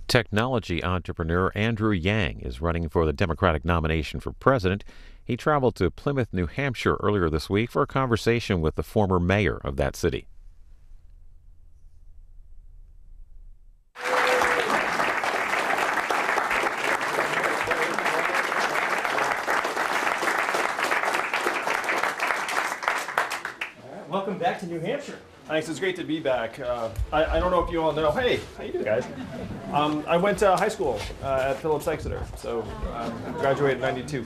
Technology entrepreneur Andrew Yang is running for the Democratic nomination for president. He traveled to Plymouth, New Hampshire earlier this week for a conversation with the former mayor of that city. Welcome back to New Hampshire. Thanks, it's great to be back. I don't know if you all know, hey, how you doing, guys? I went to high school at Phillips Exeter, so graduated in 92.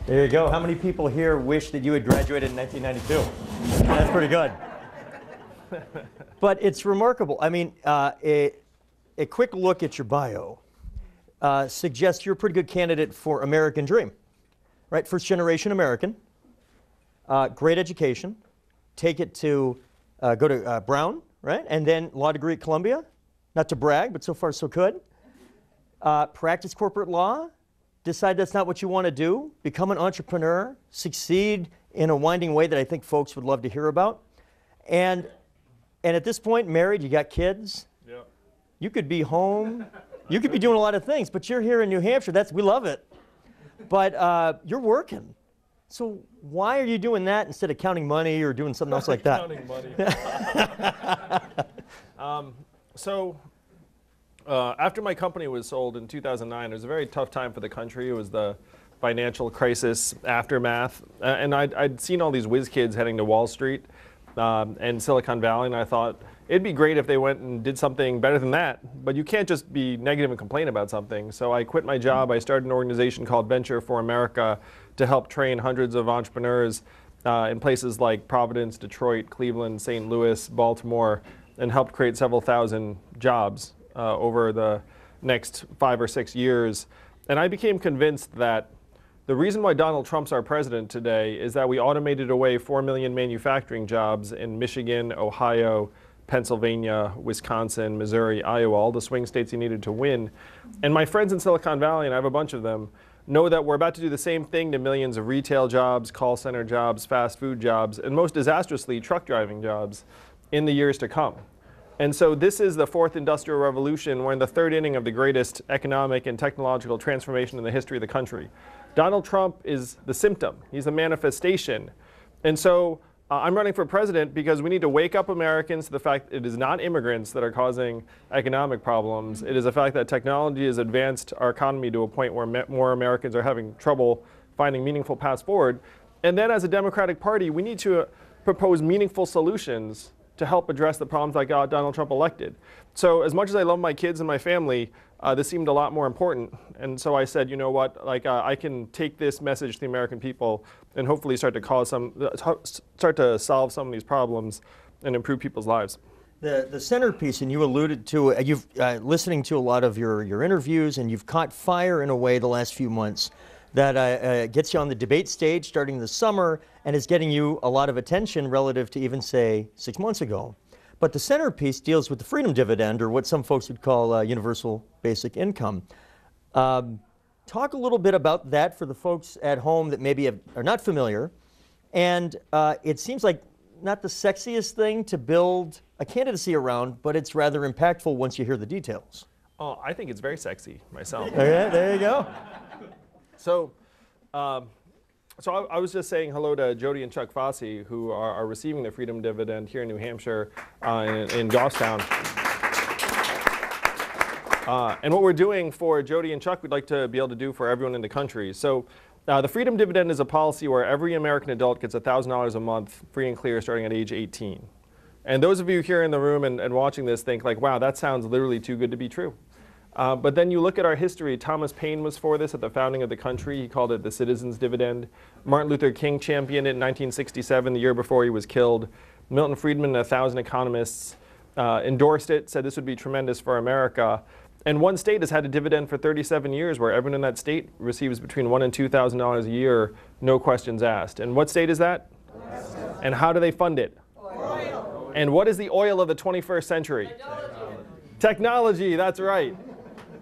There you go. How many people here wish that you had graduated in 1992? That's pretty good. But it's remarkable. I mean, a quick look at your bio suggests you're a pretty good candidate for American Dream, right? First generation American, great education, take it to go to Brown, right? And then law degree at Columbia. Not to brag, but so far so good. Practice corporate law. Decide that's not what you want to do. Become an entrepreneur. Succeed in a winding way that I think folks would love to hear about. And at this point, married, you got kids. Yeah. You could be home. You could be doing a lot of things, but you're here in New Hampshire. We love it. But you're working. So why are you doing that instead of counting money or doing something else like that? Counting money. After my company was sold in 2009, it was a very tough time for the country. It was the financial crisis aftermath. And I'd seen all these whiz kids heading to Wall Street and Silicon Valley, and I thought it'd be great if they went and did something better than that. But you can't just be negative and complain about something. So I quit my job. I started an organization called Venture for America to help train hundreds of entrepreneurs in places like Providence, Detroit, Cleveland, St. Louis, Baltimore, and helped create several thousand jobs over the next 5 or 6 years. And I became convinced that the reason why Donald Trump's our president today is that we automated away 4 million manufacturing jobs in Michigan, Ohio, Pennsylvania, Wisconsin, Missouri, Iowa, all the swing states he needed to win. And my friends in Silicon Valley, and I have a bunch of them, know that we're about to do the same thing to millions of retail jobs, call center jobs, fast food jobs, and most disastrously, truck driving jobs in the years to come. And so this is the fourth industrial revolution. We're in the third inning of the greatest economic and technological transformation in the history of the country. Donald Trump is the symptom. He's the manifestation. And so I'm running for president because we need to wake up Americans to the fact that it is not immigrants that are causing economic problems. It is the fact that technology has advanced our economy to a point where more Americans are having trouble finding meaningful paths forward. And then as a Democratic Party, we need to propose meaningful solutions to help address the problems that got Donald Trump elected. So as much as I love my kids and my family, this seemed a lot more important. And so I said, you know what, I can take this message to the American people and hopefully start to solve some of these problems and improve people's lives. The centerpiece, and you alluded to, you've listening to a lot of your interviews, and you've caught fire in a way the last few months that gets you on the debate stage starting this summer and is getting you a lot of attention relative to even, say, 6 months ago. But the centerpiece deals with the freedom dividend, or what some folks would call universal basic income. Talk a little bit about that for the folks at home that maybe are not familiar. And it seems like not the sexiest thing to build a candidacy around, but it's rather impactful once you hear the details. Oh, I think it's very sexy myself. Okay, there you go. So I was just saying hello to Jody and Chuck Fossey, who are receiving the Freedom Dividend here in New Hampshire in Goffstown. And what we're doing for Jody and Chuck, we'd like to be able to do for everyone in the country. So the Freedom Dividend is a policy where every American adult gets $1,000 a month, free and clear, starting at age 18. And those of you here in the room and watching this think like, wow, that sounds literally too good to be true. But then you look at our history. Thomas Paine was for this at the founding of the country. He called it the Citizens Dividend. Martin Luther King championed it in 1967, the year before he was killed. Milton Friedman and 1,000 economists endorsed it, said this would be tremendous for America. And one state has had a dividend for 37 years where everyone in that state receives between $1,000 and $2,000 a year, no questions asked. And what state is that? Alaska. And how do they fund it? Oil. And what is the oil of the 21st century? Technology, that's right.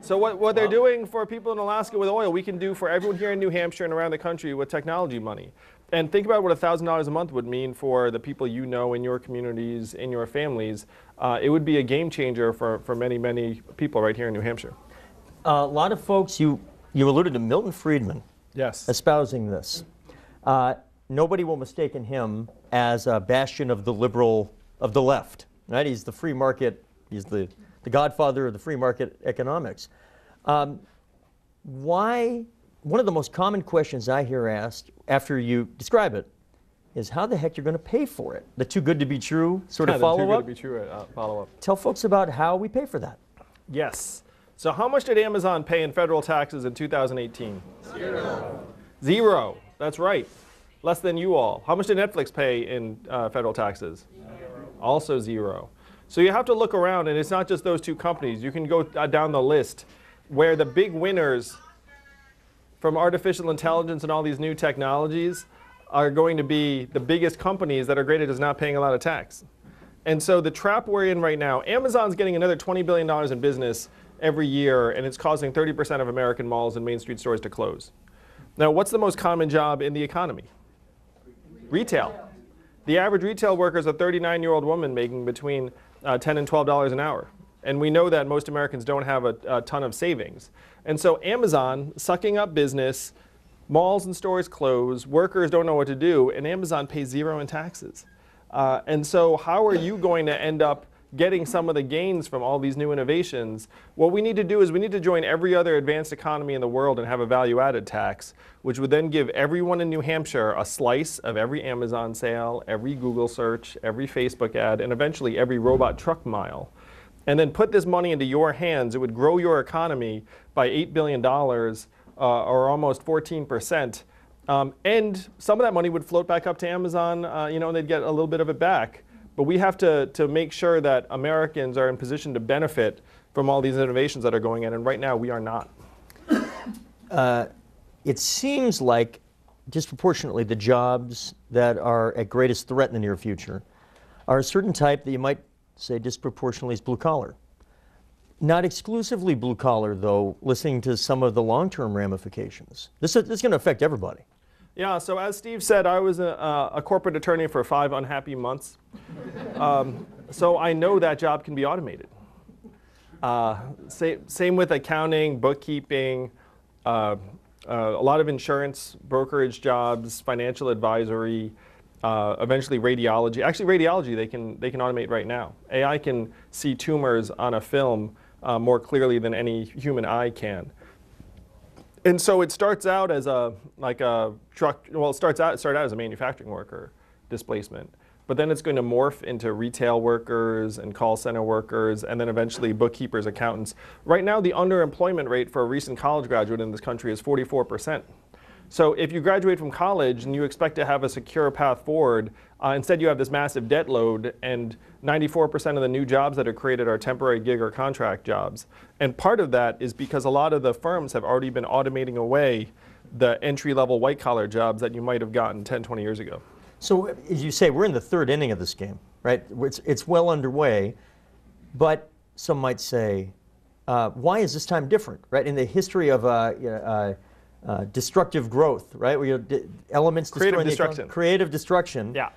So what they're doing for people in Alaska with oil, we can do for everyone here in New Hampshire and around the country with technology money. And think about what $1,000 a month would mean for the people you know in your communities, in your families. It would be a game changer for many, many people right here in New Hampshire. A lot of folks, you alluded to Milton Friedman Yes. espousing this. Nobody will mistake him as a bastion of the left, right? He's the free market, he's the godfather of the free market economics. Why? One of the most common questions I hear asked after you describe it is how the heck you're going to pay for it? The too good to be true sort of follow-up? Too good to be true follow-up. Tell folks about how we pay for that. Yes. So how much did Amazon pay in federal taxes in 2018? Zero. That's right. Less than you all. How much did Netflix pay in federal taxes? Also zero. So you have to look around, and it's not just those two companies. You can go down the list where the big winners from artificial intelligence and all these new technologies are going to be the biggest companies that are graded as not paying a lot of tax. And so the trap we're in right now, Amazon's getting another $20 billion in business every year, and it's causing 30% of American malls and Main Street stores to close. Now, what's the most common job in the economy? Retail. The average retail worker is a 39-year-old woman making between $10 and $12 an hour. And we know that most Americans don't have a ton of savings. And so Amazon sucking up business, malls and stores close, workers don't know what to do, and Amazon pays zero in taxes. And so how are you going to end up getting some of the gains from all these new innovations? What we need to do is we need to join every other advanced economy in the world and have a value-added tax, which would then give everyone in New Hampshire a slice of every Amazon sale, every Google search, every Facebook ad, and eventually every robot truck mile. And then put this money into your hands. It would grow your economy by $8 billion, or almost 14%. And some of that money would float back up to Amazon, and they'd get a little bit of it back. But we have to make sure that Americans are in position to benefit from all these innovations that are going in, and right now we are not. It seems like disproportionately the jobs that are at greatest threat in the near future are a certain type that you might say disproportionately is blue collar. Not exclusively blue collar, though, listening to some of the long-term ramifications. This is going to affect everybody. Yeah, so as Steve said, I was a corporate attorney for 5 unhappy months. So I know that job can be automated. Same with accounting, bookkeeping, a lot of insurance, brokerage jobs, financial advisory, eventually radiology. Actually, radiology they can automate right now. AI can see tumors on a film more clearly than any human eye can. And so it starts out as it started out as a manufacturing worker displacement, but then it's going to morph into retail workers and call center workers, and then eventually bookkeepers, accountants. Right now, the underemployment rate for a recent college graduate in this country is 44%. So if you graduate from college and you expect to have a secure path forward, instead you have this massive debt load, and 94% of the new jobs that are created are temporary gig or contract jobs. And part of that is because a lot of the firms have already been automating away the entry-level white-collar jobs that you might have gotten 10, 20 years ago. So as you say, we're in the third inning of this game, right? It's well underway, but some might say, why is this time different, right? In the history of destructive growth, right? Where elements creative destruction. Creative destruction. Yeah.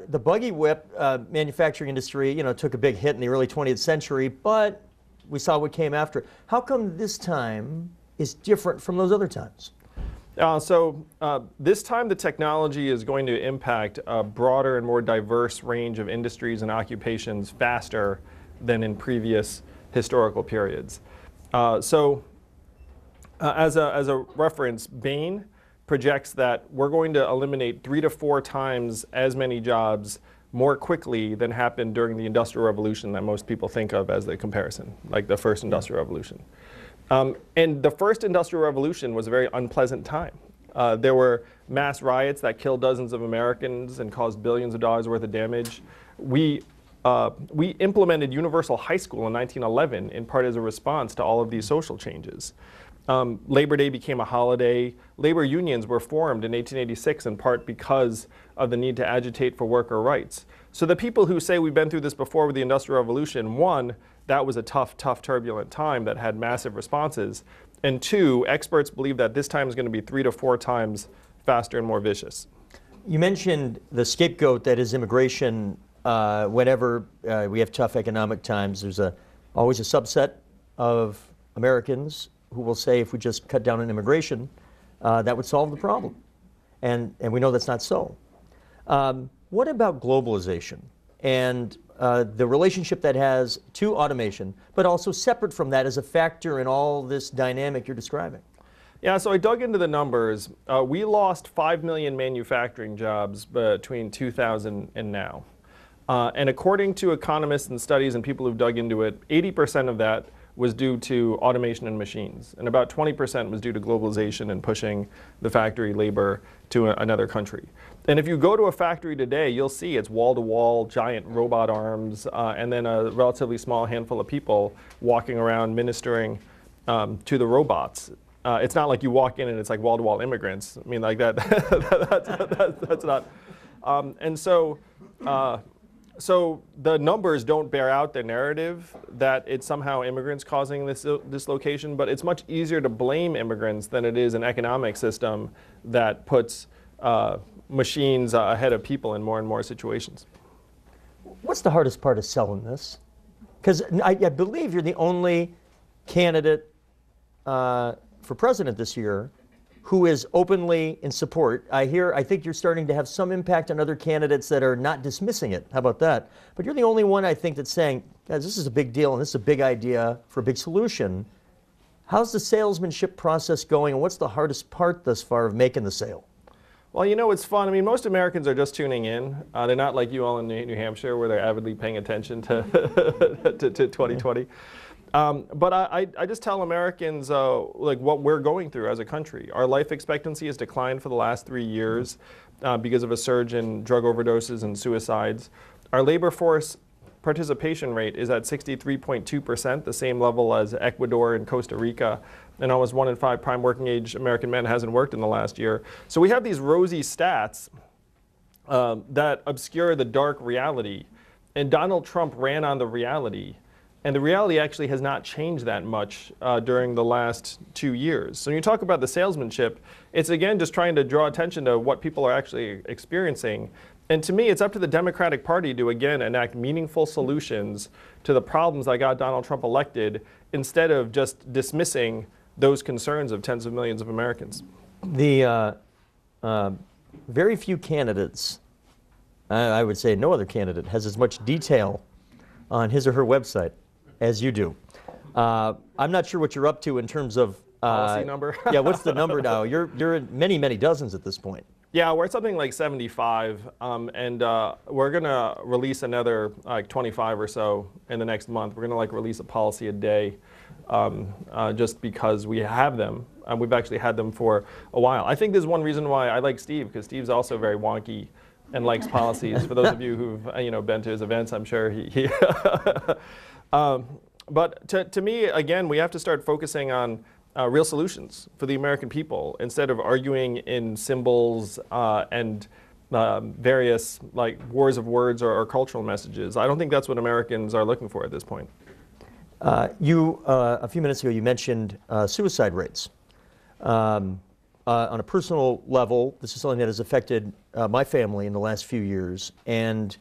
The buggy whip manufacturing industry, took a big hit in the early 20th century, but we saw what came after. How come this time is different from those other times? This time the technology is going to impact a broader and more diverse range of industries and occupations faster than in previous historical periods. As a reference, Bain projects that we're going to eliminate 3 to 4 times as many jobs more quickly than happened during the Industrial Revolution that most people think of as the comparison, like the first Industrial Revolution. And the first Industrial Revolution was a very unpleasant time. There were mass riots that killed dozens of Americans and caused billions of dollars worth of damage. We implemented universal high school in 1911 in part as a response to all of these social changes. Labor Day became a holiday. Labor unions were formed in 1886 in part because of the need to agitate for worker rights. So the people who say we've been through this before with the Industrial Revolution, 1, that was a tough, turbulent time that had massive responses. And 2, experts believe that this time is going to be 3 to 4 times faster and more vicious. You mentioned the scapegoat that is immigration. Whenever we have tough economic times, there's always a subset of Americans who will say if we just cut down on immigration, that would solve the problem. And we know that's not so. What about globalization and the relationship that has to automation, but also separate from that as a factor in all this dynamic you're describing? Yeah, so I dug into the numbers. We lost 5 million manufacturing jobs between 2000 and now. And according to economists and studies and people who've dug into it, 80% of that was due to automation and machines. And about 20% was due to globalization and pushing the factory labor to another country. And if you go to a factory today, you'll see it's wall-to-wall, giant robot arms, and then a relatively small handful of people walking around ministering to the robots. It's not like you walk in and it's like wall-to-wall immigrants. I mean, like that, that's not. And so, so the numbers don't bear out the narrative that it's somehow immigrants causing this dislocation, but it's much easier to blame immigrants than it is an economic system that puts machines ahead of people in more and more situations. What's the hardest part of selling this? Because I believe you're the only candidate for president this year who is openly in support. I think you're starting to have some impact on other candidates that are not dismissing it. How about that? But you're the only one, I think, that's saying, guys, this is a big deal and this is a big idea for a big solution. How's the salesmanship process going, and what's the hardest part thus far of making the sale? Well, you know, it's fun. I mean, most Americans are just tuning in. They're not like you all in New Hampshire where they're avidly paying attention to, to 2020. But I just tell Americans like what we're going through as a country. Our life expectancy has declined for the last 3 years because of a surge in drug overdoses and suicides. Our labor force participation rate is at 63.2%, the same level as Ecuador and Costa Rica. And almost 1 in 5 prime working age American men hasn't worked in the last year. So we have these rosy stats that obscure the dark reality. And Donald Trump ran on the reality. And the reality actually has not changed that much during the last 2 years. So when you talk about the salesmanship, it's again just trying to draw attention to what people are actually experiencing. And to me, it's up to the Democratic Party to again enact meaningful solutions to the problems that got Donald Trump elected, instead of just dismissing those concerns of tens of millions of Americans. The very few candidates, I would say no other candidate, has as much detail on his or her website as you do. I'm not sure what you're up to in terms of policy number. Yeah, what's the number now? You're at many, many dozens at this point. Yeah, we're at something like 75, and we're gonna release another like 25 or so in the next month. We're gonna like release a policy a day, just because we have them. We've actually had them for a while. I think there's one reason why I like Steve, because Steve's also very wonky and likes policies. For those of you who've been to his events, I'm sure he but to me, again, we have to start focusing on real solutions for the American people, instead of arguing in symbols and various like wars of words or cultural messages. I don't think that's what Americans are looking for at this point. A few minutes ago, you mentioned suicide rates. On a personal level, this is something that has affected my family in the last few years, and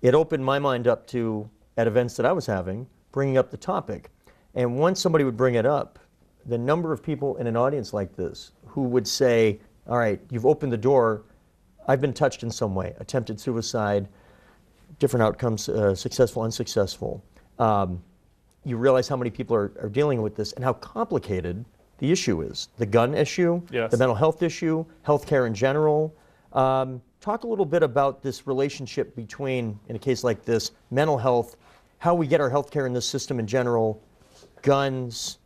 it opened my mind up to, at events that I was having, bringing up the topic. And once somebody would bring it up, the number of people in an audience like this who would say, all right, you've opened the door, I've been touched in some way, attempted suicide, different outcomes, successful, unsuccessful. You realize how many people are dealing with this and how complicated the issue is. The gun issue, yes, the mental health issue, healthcare in general. Talk a little bit about this relationship between, in a case like this, mental health, how we get our healthcare in this system in general, guns.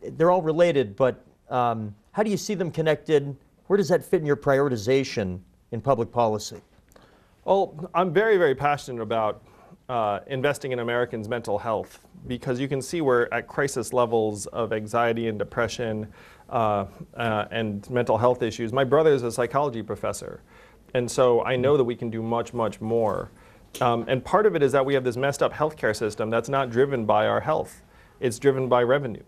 They're all related, but how do you see them connected? Where does that fit in your prioritization in public policy? Well, I'm very, very passionate about investing in Americans' mental health, because you can see we're at crisis levels of anxiety and depression and mental health issues. My brother is a psychology professor, and so I know that we can do much, much more. And part of it is that we have this messed up healthcare system that's not driven by our health. It's driven by revenue.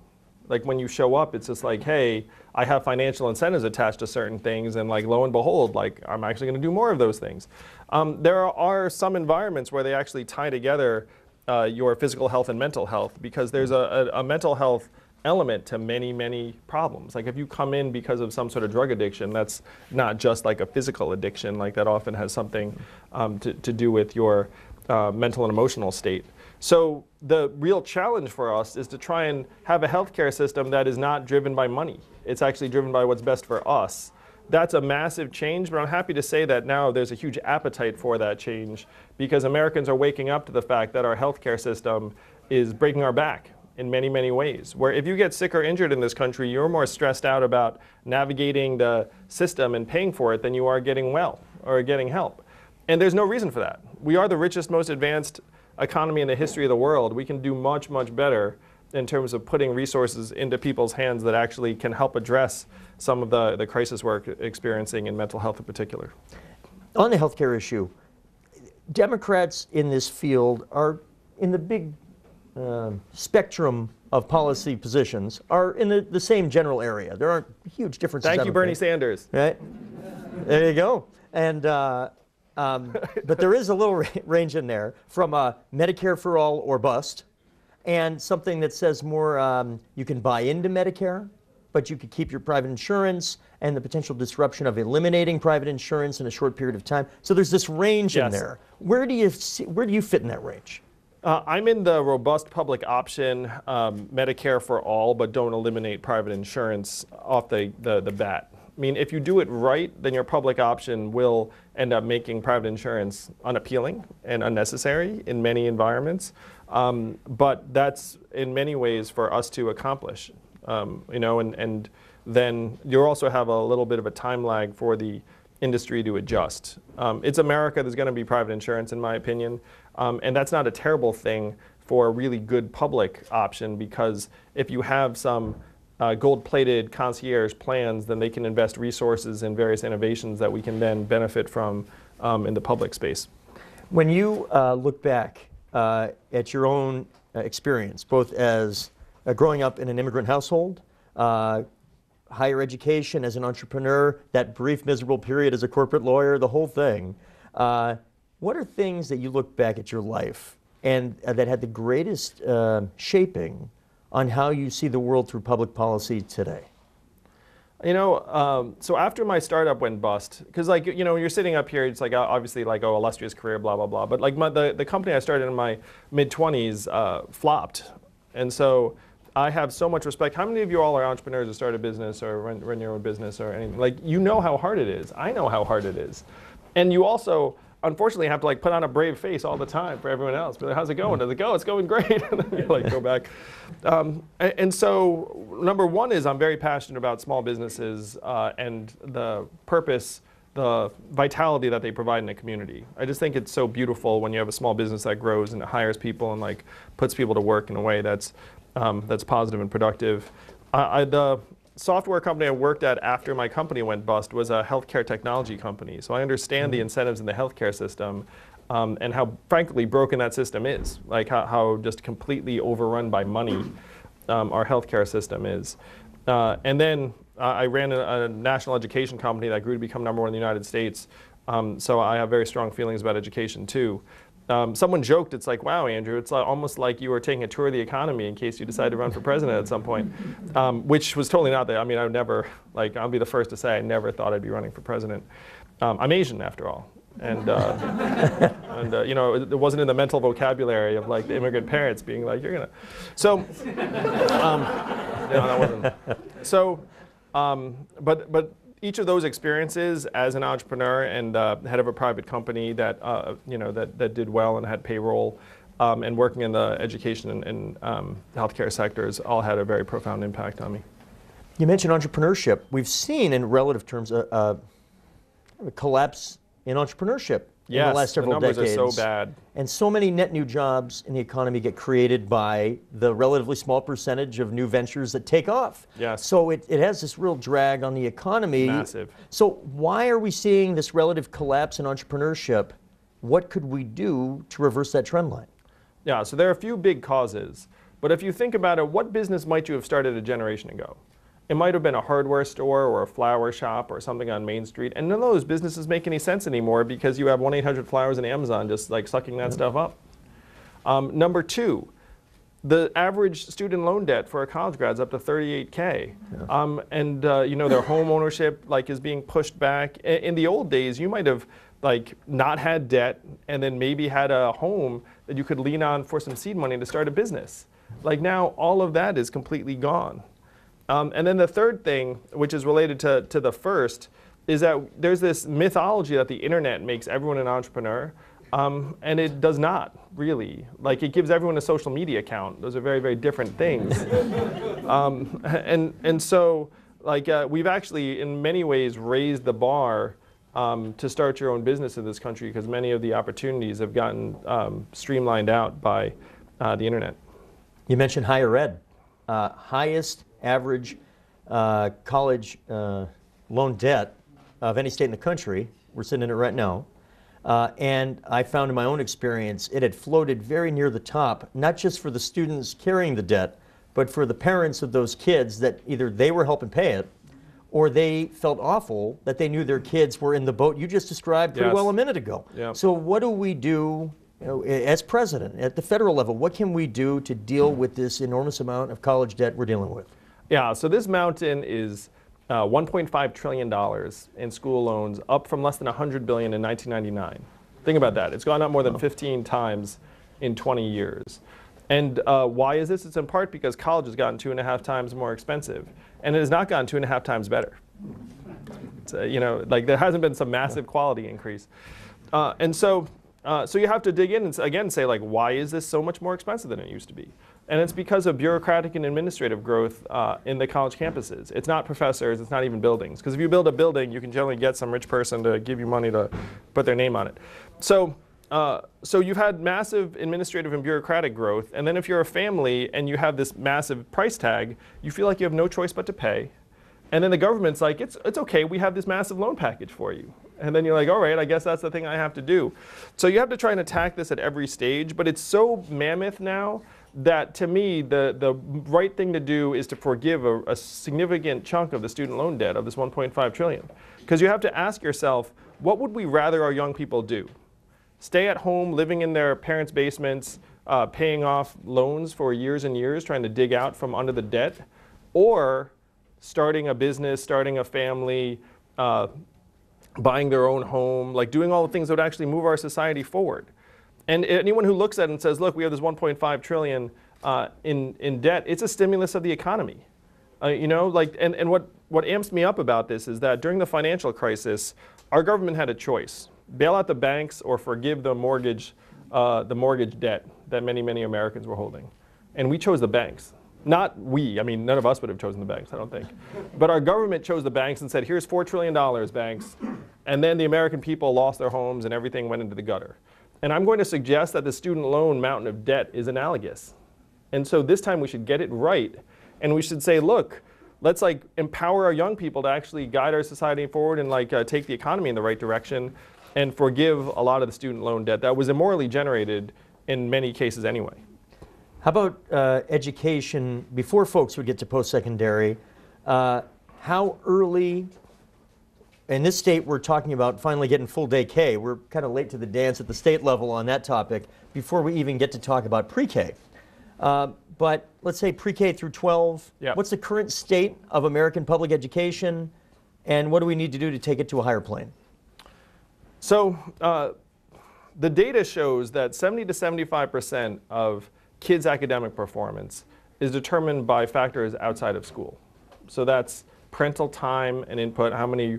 Like when you show up, it's just like, hey, I have financial incentives attached to certain things, and like lo and behold, like I'm actually going to do more of those things. There are some environments where they actually tie together your physical health and mental health, because there's a mental health element to many, many problems. Like if you come in because of some sort of drug addiction, that's not just like a physical addiction, like that often has something to do with your mental and emotional state. So the real challenge for us is to try and have a healthcare system that is not driven by money. It's actually driven by what's best for us. That's a massive change, but I'm happy to say that now there's a huge appetite for that change, because Americans are waking up to the fact that our healthcare system is breaking our back in many, many ways. Where if you get sick or injured in this country, you're more stressed out about navigating the system and paying for it than you are getting well or getting help. And there's no reason for that. We are the richest, most advanced economy in the history of the world. We can do much, much better in terms of putting resources into people's hands that actually can help address some of the crisis we're experiencing in mental health in particular. On the healthcare issue, Democrats in this field are in the big spectrum of policy positions, are in the same general area. There aren't huge differences. Thank you, Bernie Sanders. Right? There you go. And but there is a little range in there from Medicare for all or bust, and something that says more you can buy into Medicare, but you could keep your private insurance, and the potential disruption of eliminating private insurance in a short period of time. So there's this range in there. Where do you fit in that range? I'm in the robust public option, Medicare for all, but don't eliminate private insurance off the bat. I mean, if you do it right, then your public option will end up making private insurance unappealing and unnecessary in many environments. But that's in many ways for us to accomplish, and then you also have a little bit of a time lag for the industry to adjust. It's America. There's going to be private insurance, in my opinion, and that's not a terrible thing for a really good public option, because if you have some gold-plated concierge plans, then they can invest resources in various innovations that we can then benefit from in the public space. When you look back at your own experience, both as growing up in an immigrant household, higher education, as an entrepreneur, that brief miserable period as a corporate lawyer, the whole thing, what are things that you look back at your life and that had the greatest shaping on how you see the world through public policy today? So after my startup went bust, because you're sitting up here, it's like obviously like, oh, illustrious career, blah, blah, blah. But like the company I started in my mid-20s flopped. And so I have so much respect. How many of you all are entrepreneurs or start a business or run your own business or anything? Like, you know how hard it is. I know how hard it is. And you also, unfortunately, have to like put on a brave face all the time for everyone else. But how's it going? Does it go? It's going great. And then you like go back. And so number one is I'm very passionate about small businesses and the purpose, the vitality that they provide in a community. I just think it's so beautiful when you have a small business that grows and it hires people and like puts people to work in a way that's positive and productive. The software company I worked at after my company went bust was a healthcare technology company. So I understand the incentives in the healthcare system and how, frankly, broken that system is. Like how just completely overrun by money our healthcare system is. And then I ran a national education company that grew to become #1 in the United States. So I have very strong feelings about education, too. Someone joked, it's like, wow, Andrew, it's almost like you were taking a tour of the economy in case you decide to run for president at some point, which was totally not that. I mean, I would never, I'll be the first to say I never thought I'd be running for president. I'm Asian, after all. And, it wasn't in the mental vocabulary of like the immigrant parents being like, you're going to. So, that wasn't. So, but each of those experiences as an entrepreneur and head of a private company that that did well and had payroll, and working in the education and healthcare sectors all had a very profound impact on me. You mentioned entrepreneurship. We've seen, in relative terms, a collapse in entrepreneurship in the last several decades. The numbers are so bad. And so many net new jobs in the economy get created by the relatively small percentage of new ventures that take off. Yes. So it has this real drag on the economy. Massive. So why are we seeing this relative collapse in entrepreneurship? What could we do to reverse that trend line? Yeah, so there are a few big causes. But if you think about it, what business might you have started a generation ago? It might have been a hardware store or a flower shop or something on Main Street. And none of those businesses make any sense anymore because you have 1-800-Flowers and Amazon just like sucking that stuff up. Number two, the average student loan debt for a college grad is up to $38K. You know, their home ownership is being pushed back. In the old days, you might have not had debt and then maybe had a home that you could lean on for some seed money to start a business. Like now, all of that is completely gone. And then the third thing, which is related to the first, is that there's this mythology that the internet makes everyone an entrepreneur. And it does not, really. Like, it gives everyone a social media account. Those are very, very different things. So, we've actually, in many ways, raised the bar to start your own business in this country because many of the opportunities have gotten streamlined out by the internet. You mentioned higher ed. Highest average college loan debt of any state in the country. We're sitting in it right now. And I found in my own experience, it had floated very near the top, not just for the students carrying the debt, but for the parents of those kids that either they were helping pay it, or they felt awful that they knew their kids were in the boat you just described pretty well a minute ago. Yep. So what do we do, as president, at the federal level, what can we do to deal with this enormous amount of college debt we're dealing with? Yeah, so this mountain is $1.5 trillion in school loans, up from less than $100 billion in 1999. Think about that. It's gone up more than 15 times in 20 years. And why is this? It's in part because college has gotten 2.5 times more expensive, and it has not gotten 2.5 times better. It's, there hasn't been some massive quality increase. So you have to dig in and again say, why is this so much more expensive than it used to be? And it's because of bureaucratic and administrative growth in the college campuses. It's not professors, it's not even buildings. Because if you build a building, you can generally get some rich person to give you money to put their name on it. So you've had massive administrative and bureaucratic growth, and then if you're a family and you have this massive price tag, you feel like you have no choice but to pay. And then the government's like, it's okay, we have this massive loan package for you. And then you're like, all right, I guess that's the thing I have to do. So you have to try and attack this at every stage, but it's so mammoth now that to me, the right thing to do is to forgive a significant chunk of the student loan debt of this $1.5 trillion. Because you have to ask yourself, what would we rather our young people do? Stay at home, living in their parents' basements, paying off loans for years and years, trying to dig out from under the debt, or starting a business, starting a family, buying their own home, doing all the things that would actually move our society forward. And anyone who looks at it and says, look, we have this $1.5 trillion in debt, it's a stimulus of the economy. And what amps me up about this is that during the financial crisis, our government had a choice. Bail out the banks or forgive the mortgage debt that many, many Americans were holding. And we chose the banks. Not we, none of us would have chosen the banks, I don't think. But our government chose the banks and said, here's $4 trillion, banks. And then the American people lost their homes and everything went into the gutter. And I'm going to suggest that the student loan mountain of debt is analogous. And so this time we should get it right. And we should say, look, let's empower our young people to actually guide our society forward and take the economy in the right direction and forgive a lot of the student loan debt that was immorally generated in many cases anyway. How about education before folks would get to post-secondary? How early? In this state, we're talking about finally getting full day K. We're kind of late to the dance at the state level on that topic before we even get to talk about pre-K. But let's say pre-K through 12. Yeah. What's the current state of American public education, and what do we need to do to take it to a higher plane? So the data shows that 70 to 75% of kids' academic performance is determined by factors outside of school. So that's parental time and input, how many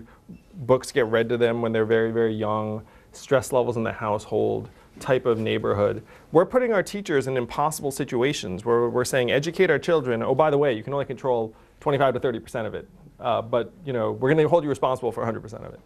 books get read to them when they're very, very young, stress levels in the household, type of neighborhood. We're putting our teachers in impossible situations where we're saying, educate our children. Oh, by the way, you can only control 25 to 30% of it. But we're going to hold you responsible for 100% of it.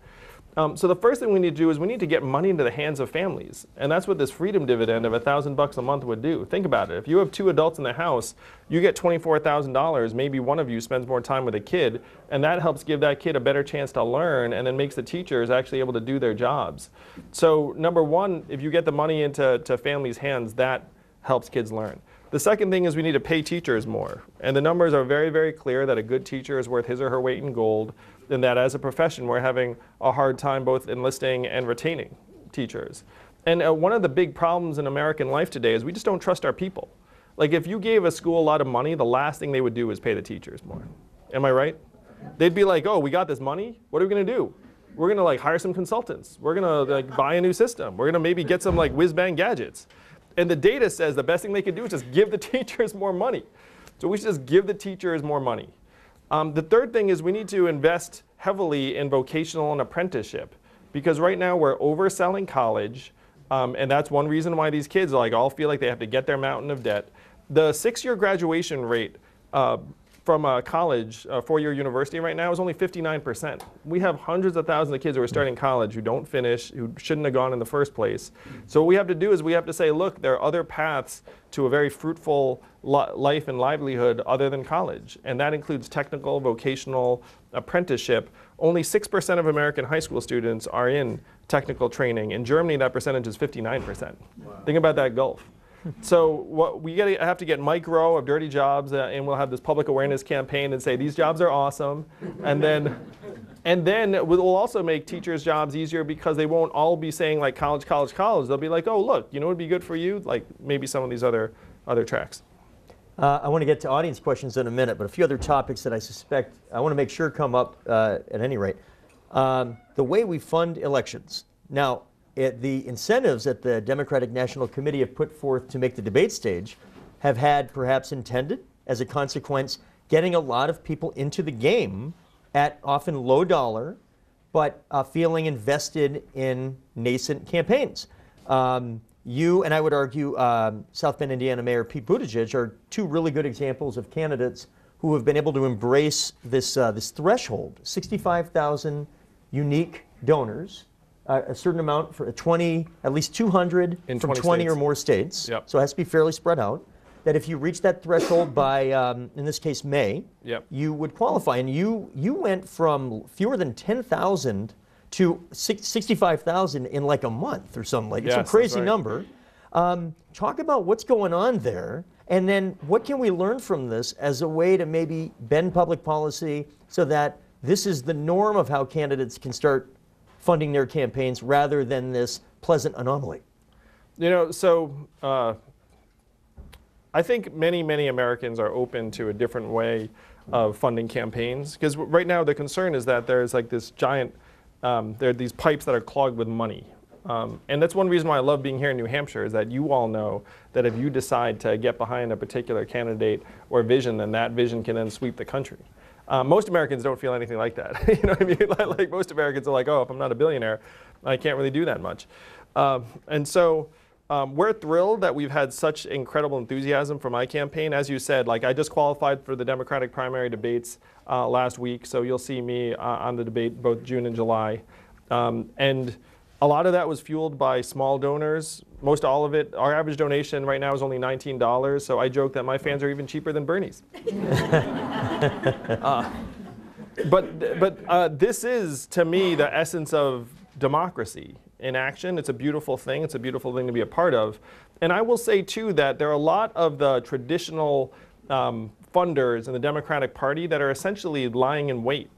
So the first thing we need to do is we need to get money into the hands of families. And that's what this freedom dividend of $1,000 a month would do. Think about it. If you have 2 adults in the house, you get $24,000. Maybe one of you spends more time with a kid, and that helps give that kid a better chance to learn and then makes the teachers actually able to do their jobs. So number one, if you get the money into families' hands, that helps kids learn. The second thing is we need to pay teachers more. And the numbers are very, very clear that a good teacher is worth his or her weight in gold, and that as a profession we're having a hard time both enlisting and retaining teachers. And one of the big problems in American life today is we just don't trust our people. Like if you gave a school a lot of money, the last thing they would do is pay the teachers more. Am I right? They'd be like, oh, we got this money, what are we going to do? We're going to like hire some consultants. We're going to like buy a new system. We're going to maybe get some like whiz-bang gadgets. And the data says the best thing they could do is just give the teachers more money. So we should just give the teachers more money. The third thing is we need to invest heavily in vocational and apprenticeship, because right now we're overselling college, and that's one reason why these kids like all feel like they have to get their mountain of debt. The 6-year graduation rate from a college, a 4-year university right now is only 59%. We have hundreds of thousands of kids who are starting college who don't finish, who shouldn't have gone in the first place. So what we have to do is we have to say, look, there are other paths to a very fruitful life and livelihood other than college. And that includes technical, vocational, apprenticeship. Only 6% of American high school students are in technical training. In Germany, that percentage is 59%. Wow. Think about that gulf. So what we have to get Mike Rowe of Dirty Jobs, and we'll have this public awareness campaign and say these jobs are awesome, and then we'll also make teachers' jobs easier, because they won't all be saying like college, college, college. They'll be like, oh look, you know what would be good for you? Like maybe some of these other tracks. I want to get to audience questions in a minute, but a few other topics that I suspect I want to make sure come up at any rate. The way we fund elections. Now, the incentives that the Democratic National Committee have put forth to make the debate stage have had, perhaps intended, as a consequence, getting a lot of people into the game at often low dollar, but feeling invested in nascent campaigns. You and I would argue South Bend, Indiana Mayor Pete Buttigieg are two really good examples of candidates who have been able to embrace this, this threshold, 65,000 unique donors. A certain amount for 20, at least 200 from 20 or more states. Yep. So it has to be fairly spread out. That if you reach that threshold by, in this case, May, yep, you would qualify. And you went from fewer than 10,000 to 65,000 in like a month or something like that. It's yes, a crazy right. number. Talk about what's going on there, and then what can we learn from this as a way to maybe bend public policy so that this is the norm of how candidates can start funding their campaigns rather than this pleasant anomaly? You know, so I think many Americans are open to a different way of funding campaigns, because right now the concern is that there's like this giant, there are these pipes that are clogged with money. And that's one reason why I love being here in New Hampshire, is that you all know that if you decide to get behind a particular candidate or vision, then that vision can then sweep the country. Most Americans don't feel anything like that. You know what I mean? Like most Americans are like, oh, if I'm not a billionaire, I can't really do that much. And so we're thrilled that we've had such incredible enthusiasm for my campaign. As you said, like I just qualified for the Democratic primary debates last week, so you'll see me on the debate both June and July. And a lot of that was fueled by small donors. Most all of it, our average donation right now is only $19, so I joke that my fans are even cheaper than Bernie's. But this is, to me, the essence of democracy in action. It's a beautiful thing. It's a beautiful thing to be a part of. And I will say, too, that there are a lot of the traditional funders in the Democratic Party that are essentially lying in wait.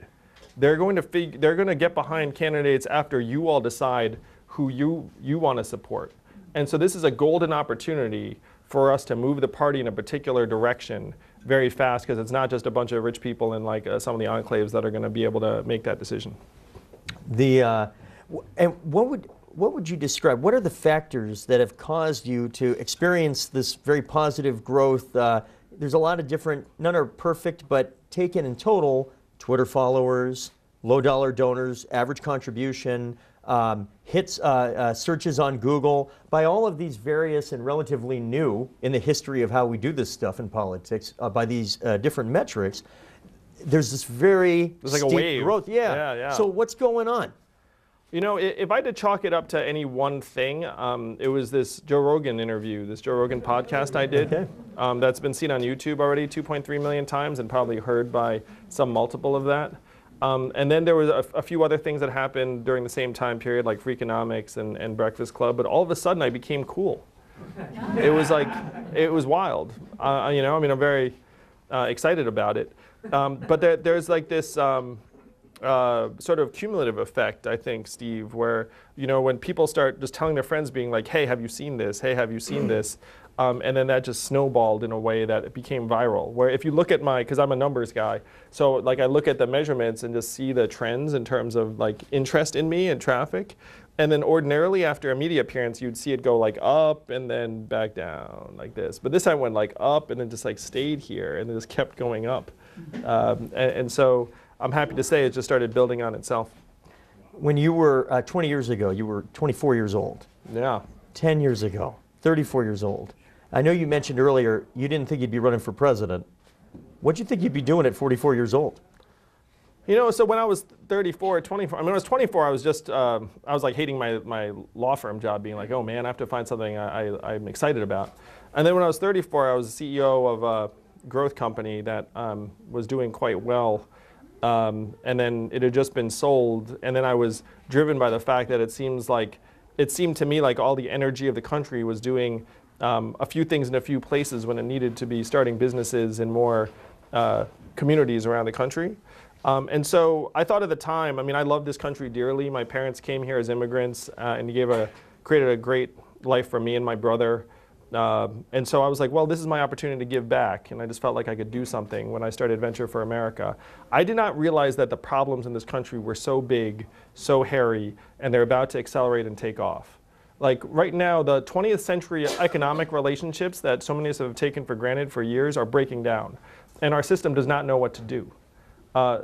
They're going to get behind candidates after you all decide who you want to support. And so this is a golden opportunity for us to move the party in a particular direction very fast, because it's not just a bunch of rich people in like some of the enclaves that are going to be able to make that decision. And what would you describe? What are the factors that have caused you to experience this very positive growth? There's a lot of different, none are perfect, but taken in total, Twitter followers, low dollar donors, average contribution, hits, searches on Google, by all of these various and relatively new in the history of how we do this stuff in politics, by these different metrics, there's this very like steep a wave. growth. Yeah. Yeah. So what's going on? You know, if I had to chalk it up to any one thing, it was this Joe Rogan interview, this Joe Rogan podcast I did. Okay. That's been seen on YouTube already 2.3 million times and probably heard by some multiple of that. And then there was a few other things that happened during the same time period, like Freakonomics and Breakfast Club. But all of a sudden, I became cool. It was like, it was wild. You know, I mean, I'm very excited about it. But there's like this sort of cumulative effect, I think, Steve, where, you know, when people start just telling their friends, being like, hey, have you seen this? Hey, have you seen this? And then that just snowballed in a way that it became viral. Where if you look at because I'm a numbers guy, so like I look at the measurements and just see the trends in terms of like interest in me and traffic. And then ordinarily after a media appearance, you'd see it go like up and then back down like this. But this time went like up and then just like stayed here and it just kept going up. And so I'm happy to say it just started building on itself. When you were 20 years ago, you were 24 years old. Yeah. 10 years ago, 34 years old. I know you mentioned earlier you didn't think you'd be running for president. What do you think you'd be doing at 44 years old? You know, so when I was 34, 24, I mean, when I was 24, I was just, I was like hating my law firm job, being like, oh man, I have to find something I'm excited about. And then when I was 34, I was the CEO of a growth company that was doing quite well. And then it had just been sold. And then I was driven by the fact that it seemed to me like all the energy of the country was doing a few things in a few places when it needed to be starting businesses in more communities around the country. And so I thought at the time, I mean, I love this country dearly. My parents came here as immigrants and created a great life for me and my brother. And so I was like, well, this is my opportunity to give back. And I just felt like I could do something when I started Venture for America. I did not realize that the problems in this country were so big, so hairy, and they're about to accelerate and take off. Like right now, the 20th century economic relationships that so many of us have taken for granted for years are breaking down. And our system does not know what to do.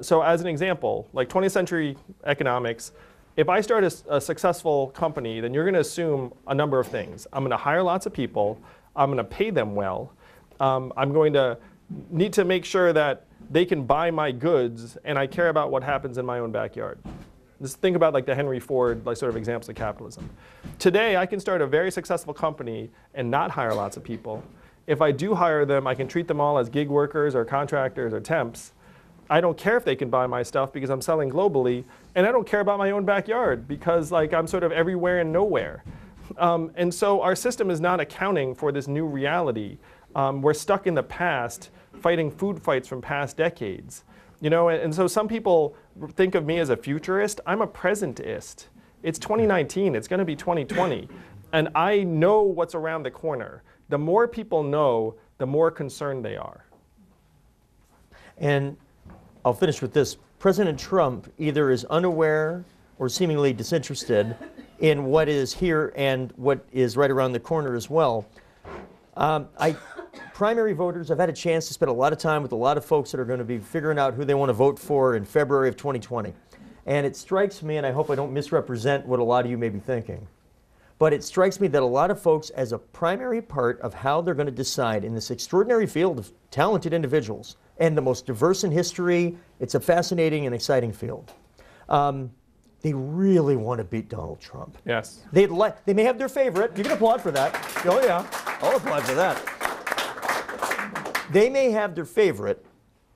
So as an example, like 20th century economics, if I start a successful company, then you're going to assume a number of things. I'm going to hire lots of people. I'm going to pay them well. I'm going to need to make sure that they can buy my goods, and I care about what happens in my own backyard. Just think about like the Henry Ford like sort of examples of capitalism. Today, I can start a very successful company and not hire lots of people. If I do hire them, I can treat them all as gig workers or contractors or temps. I don't care if they can buy my stuff because I'm selling globally, and I don't care about my own backyard because like I'm sort of everywhere and nowhere. And so our system is not accounting for this new reality. We're stuck in the past, fighting food fights from past decades. You know, and so some people think of me as a futurist. I'm a presentist. It's 2019, it's gonna be 2020. And I know what's around the corner. The more people know, the more concerned they are. And I'll finish with this. President Trump either is unaware or seemingly disinterested in what is here and what is right around the corner as well. Primary voters, I've had a chance to spend a lot of time with a lot of folks that are going to be figuring out who they want to vote for in February of 2020. And it strikes me, and I hope I don't misrepresent what a lot of you may be thinking, but it strikes me that a lot of folks, as a primary part of how they're going to decide in this extraordinary field of talented individuals, and the most diverse in history, it's a fascinating and exciting field. They really want to beat Donald Trump. Yes. They may have their favorite. You can applaud for that. Oh yeah, I'll applaud for that. They may have their favorite,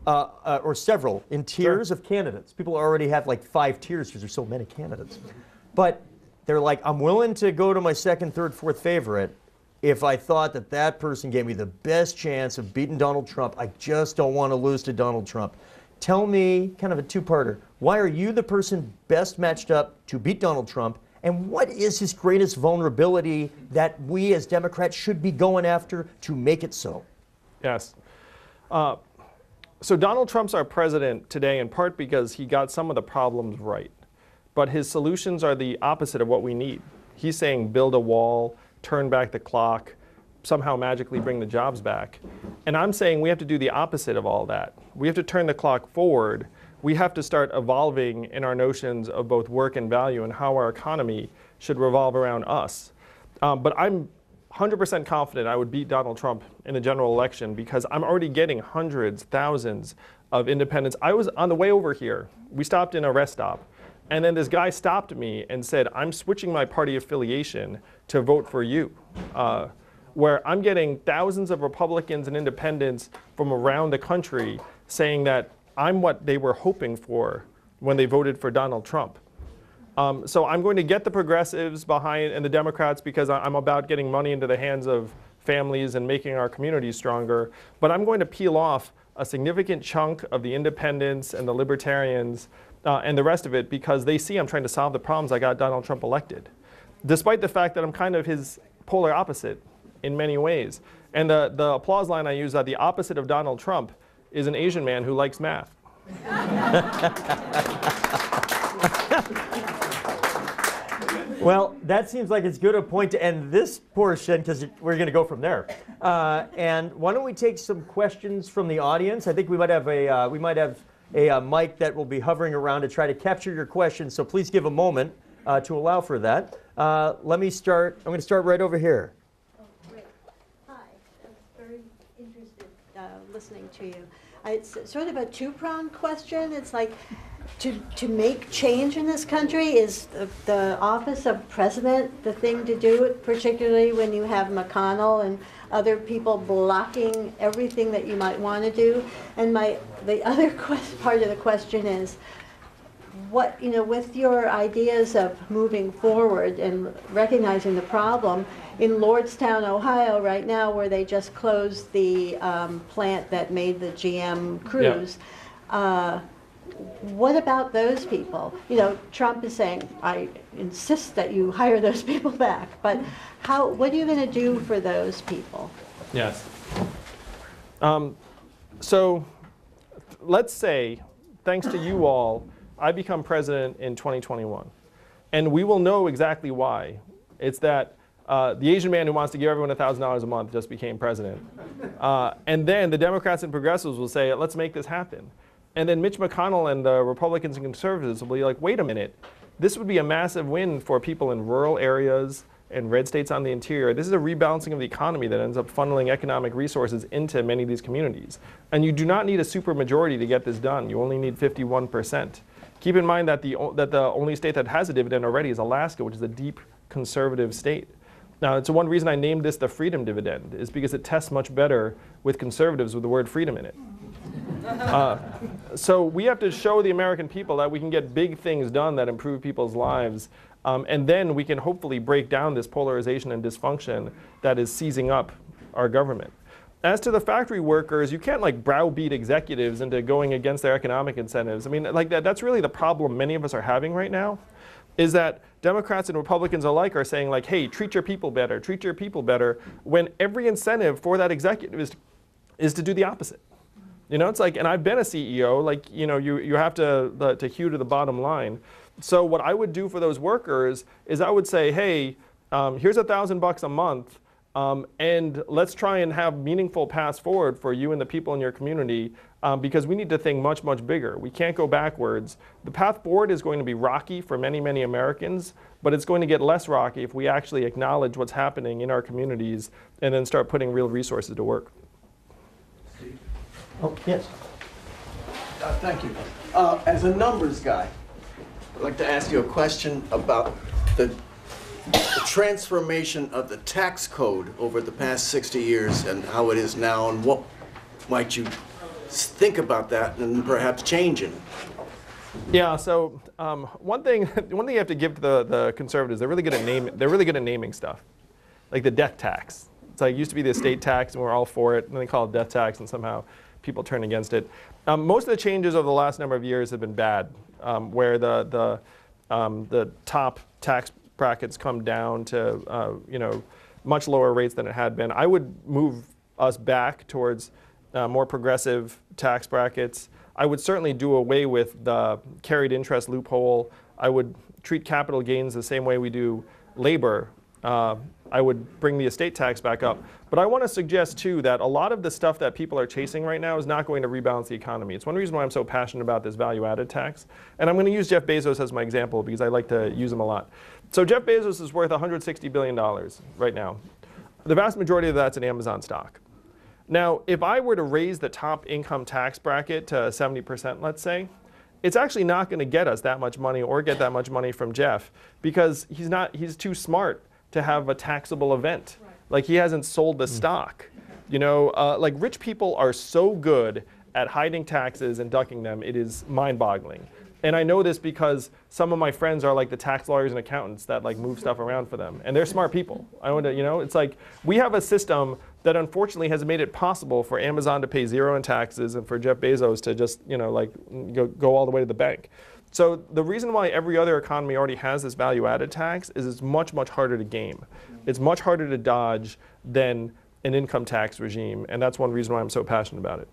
or several, in tiers of candidates. People already have like 5 tiers because there's so many candidates. But they're like, I'm willing to go to my second, third, fourth favorite if I thought that that person gave me the best chance of beating Donald Trump. I just don't want to lose to Donald Trump. Tell me, kind of a two-parter, why are you the person best matched up to beat Donald Trump, and what is his greatest vulnerability that we as Democrats should be going after to make it so? Yes. So Donald Trump's our president today in part because he got some of the problems right. But his solutions are the opposite of what we need. He's saying build a wall, turn back the clock, somehow magically bring the jobs back. And I'm saying we have to do the opposite of all that. We have to turn the clock forward. We have to start evolving in our notions of both work and value and how our economy should revolve around us. But I'm 100% confident I would beat Donald Trump in the general election because I'm already getting hundreds, thousands of independents. I was on the way over here. We stopped in a rest stop. And then this guy stopped me and said, I'm switching my party affiliation to vote for you. Where I'm getting thousands of Republicans and independents from around the country saying that I'm what they were hoping for when they voted for Donald Trump. So I'm going to get the progressives behind and the Democrats because I'm about getting money into the hands of families and making our communities stronger. But I'm going to peel off a significant chunk of the independents and the libertarians and the rest of it because they see I'm trying to solve the problems I got Donald Trump elected, despite the fact that I'm kind of his polar opposite in many ways. And the applause line I use that the opposite of Donald Trump is an Asian man who likes math. Well, that seems like it's good a point to end this portion because we're going to go from there. And why don't we take some questions from the audience? I think we might have a mic that will be hovering around to try to capture your questions. So please give a moment to allow for that. Let me start. I'm going to start right over here. Oh, great. Hi. I'm very interested listening to you. It's sort of a two-pronged question. It's like, to make change in this country, is the office of president the thing to do, particularly when you have McConnell and other people blocking everything that you might want to do? And the other part of the question is, what, with your ideas of moving forward and recognizing the problem, in Lordstown, Ohio, right now, where they just closed the plant that made the GM Cruise, what about those people? Trump is saying, I insist that you hire those people back, but what are you going to do for those people? Yes. So let's say, thanks to you all, I become president in 2021. And we will know exactly why. It's that the Asian man who wants to give everyone $1,000 a month just became president. And then the Democrats and progressives will say, let's make this happen. And then Mitch McConnell and the Republicans and conservatives will be like, wait a minute, this would be a massive win for people in rural areas and red states on the interior. This is a rebalancing of the economy that ends up funneling economic resources into many of these communities. And you do not need a supermajority to get this done. You only need 51%. Keep in mind that the only state that has a dividend already is Alaska, which is a deep conservative state. Now, it's one reason I named this the freedom dividend, is because it tests much better with conservatives with the word freedom in it. So we have to show the American people that we can get big things done that improve people's lives, and then we can hopefully break down this polarization and dysfunction that is seizing up our government. As to the factory workers, you can't browbeat executives into going against their economic incentives. I mean, that's really the problem many of us are having right now, is that Democrats and Republicans alike are saying hey, treat your people better, when every incentive for that executive is to do the opposite. It's and I've been a CEO, you have to hew to the bottom line. So what I would do for those workers is I would say, hey, here's $1,000 a month, and let's try and have meaningful paths forward for you and the people in your community, because we need to think much, much bigger. We can't go backwards. The path forward is going to be rocky for many, many Americans, but it's going to get less rocky if we actually acknowledge what's happening in our communities and then start putting real resources to work. Oh, yes. Thank you. As a numbers guy, I'd like to ask you a question about the transformation of the tax code over the past 60 years and how it is now, and what might you think about that and perhaps change it? Yeah. So one thing you have to give to the conservatives, they're really good at naming stuff, like the death tax. It's it used to be the estate tax, and we're all for it, and then they call it death tax, and somehow people turn against it. Most of the changes over the last number of years have been bad, where the top tax brackets come down to much lower rates than it had been. I would move us back towards more progressive tax brackets. I would certainly do away with the carried interest loophole. I would treat capital gains the same way we do labor. I would bring the estate tax back up. But I want to suggest, too, that a lot of the stuff that people are chasing right now is not going to rebalance the economy. It's one reason why I'm so passionate about this value-added tax. And I'm going to use Jeff Bezos as my example because I like to use him a lot. So Jeff Bezos is worth $160 billion right now. The vast majority of that's in Amazon stock. Now, if I were to raise the top income tax bracket to 70%, let's say, it's actually not going to get us that much money or get that much money from Jeff because he's too smart to have a taxable event. Right. He hasn't sold the stock. Rich people are so good at hiding taxes and ducking them, it is mind-boggling. And I know this because some of my friends are like the tax lawyers and accountants that like move stuff around for them. And they're smart people. I want to, it's like we have a system that unfortunately has made it possible for Amazon to pay zero in taxes and for Jeff Bezos to just, like go all the way to the bank. So the reason why every other economy already has this value-added tax is it's much, much harder to game. It's much harder to dodge than an income tax regime. And that's one reason why I'm so passionate about it.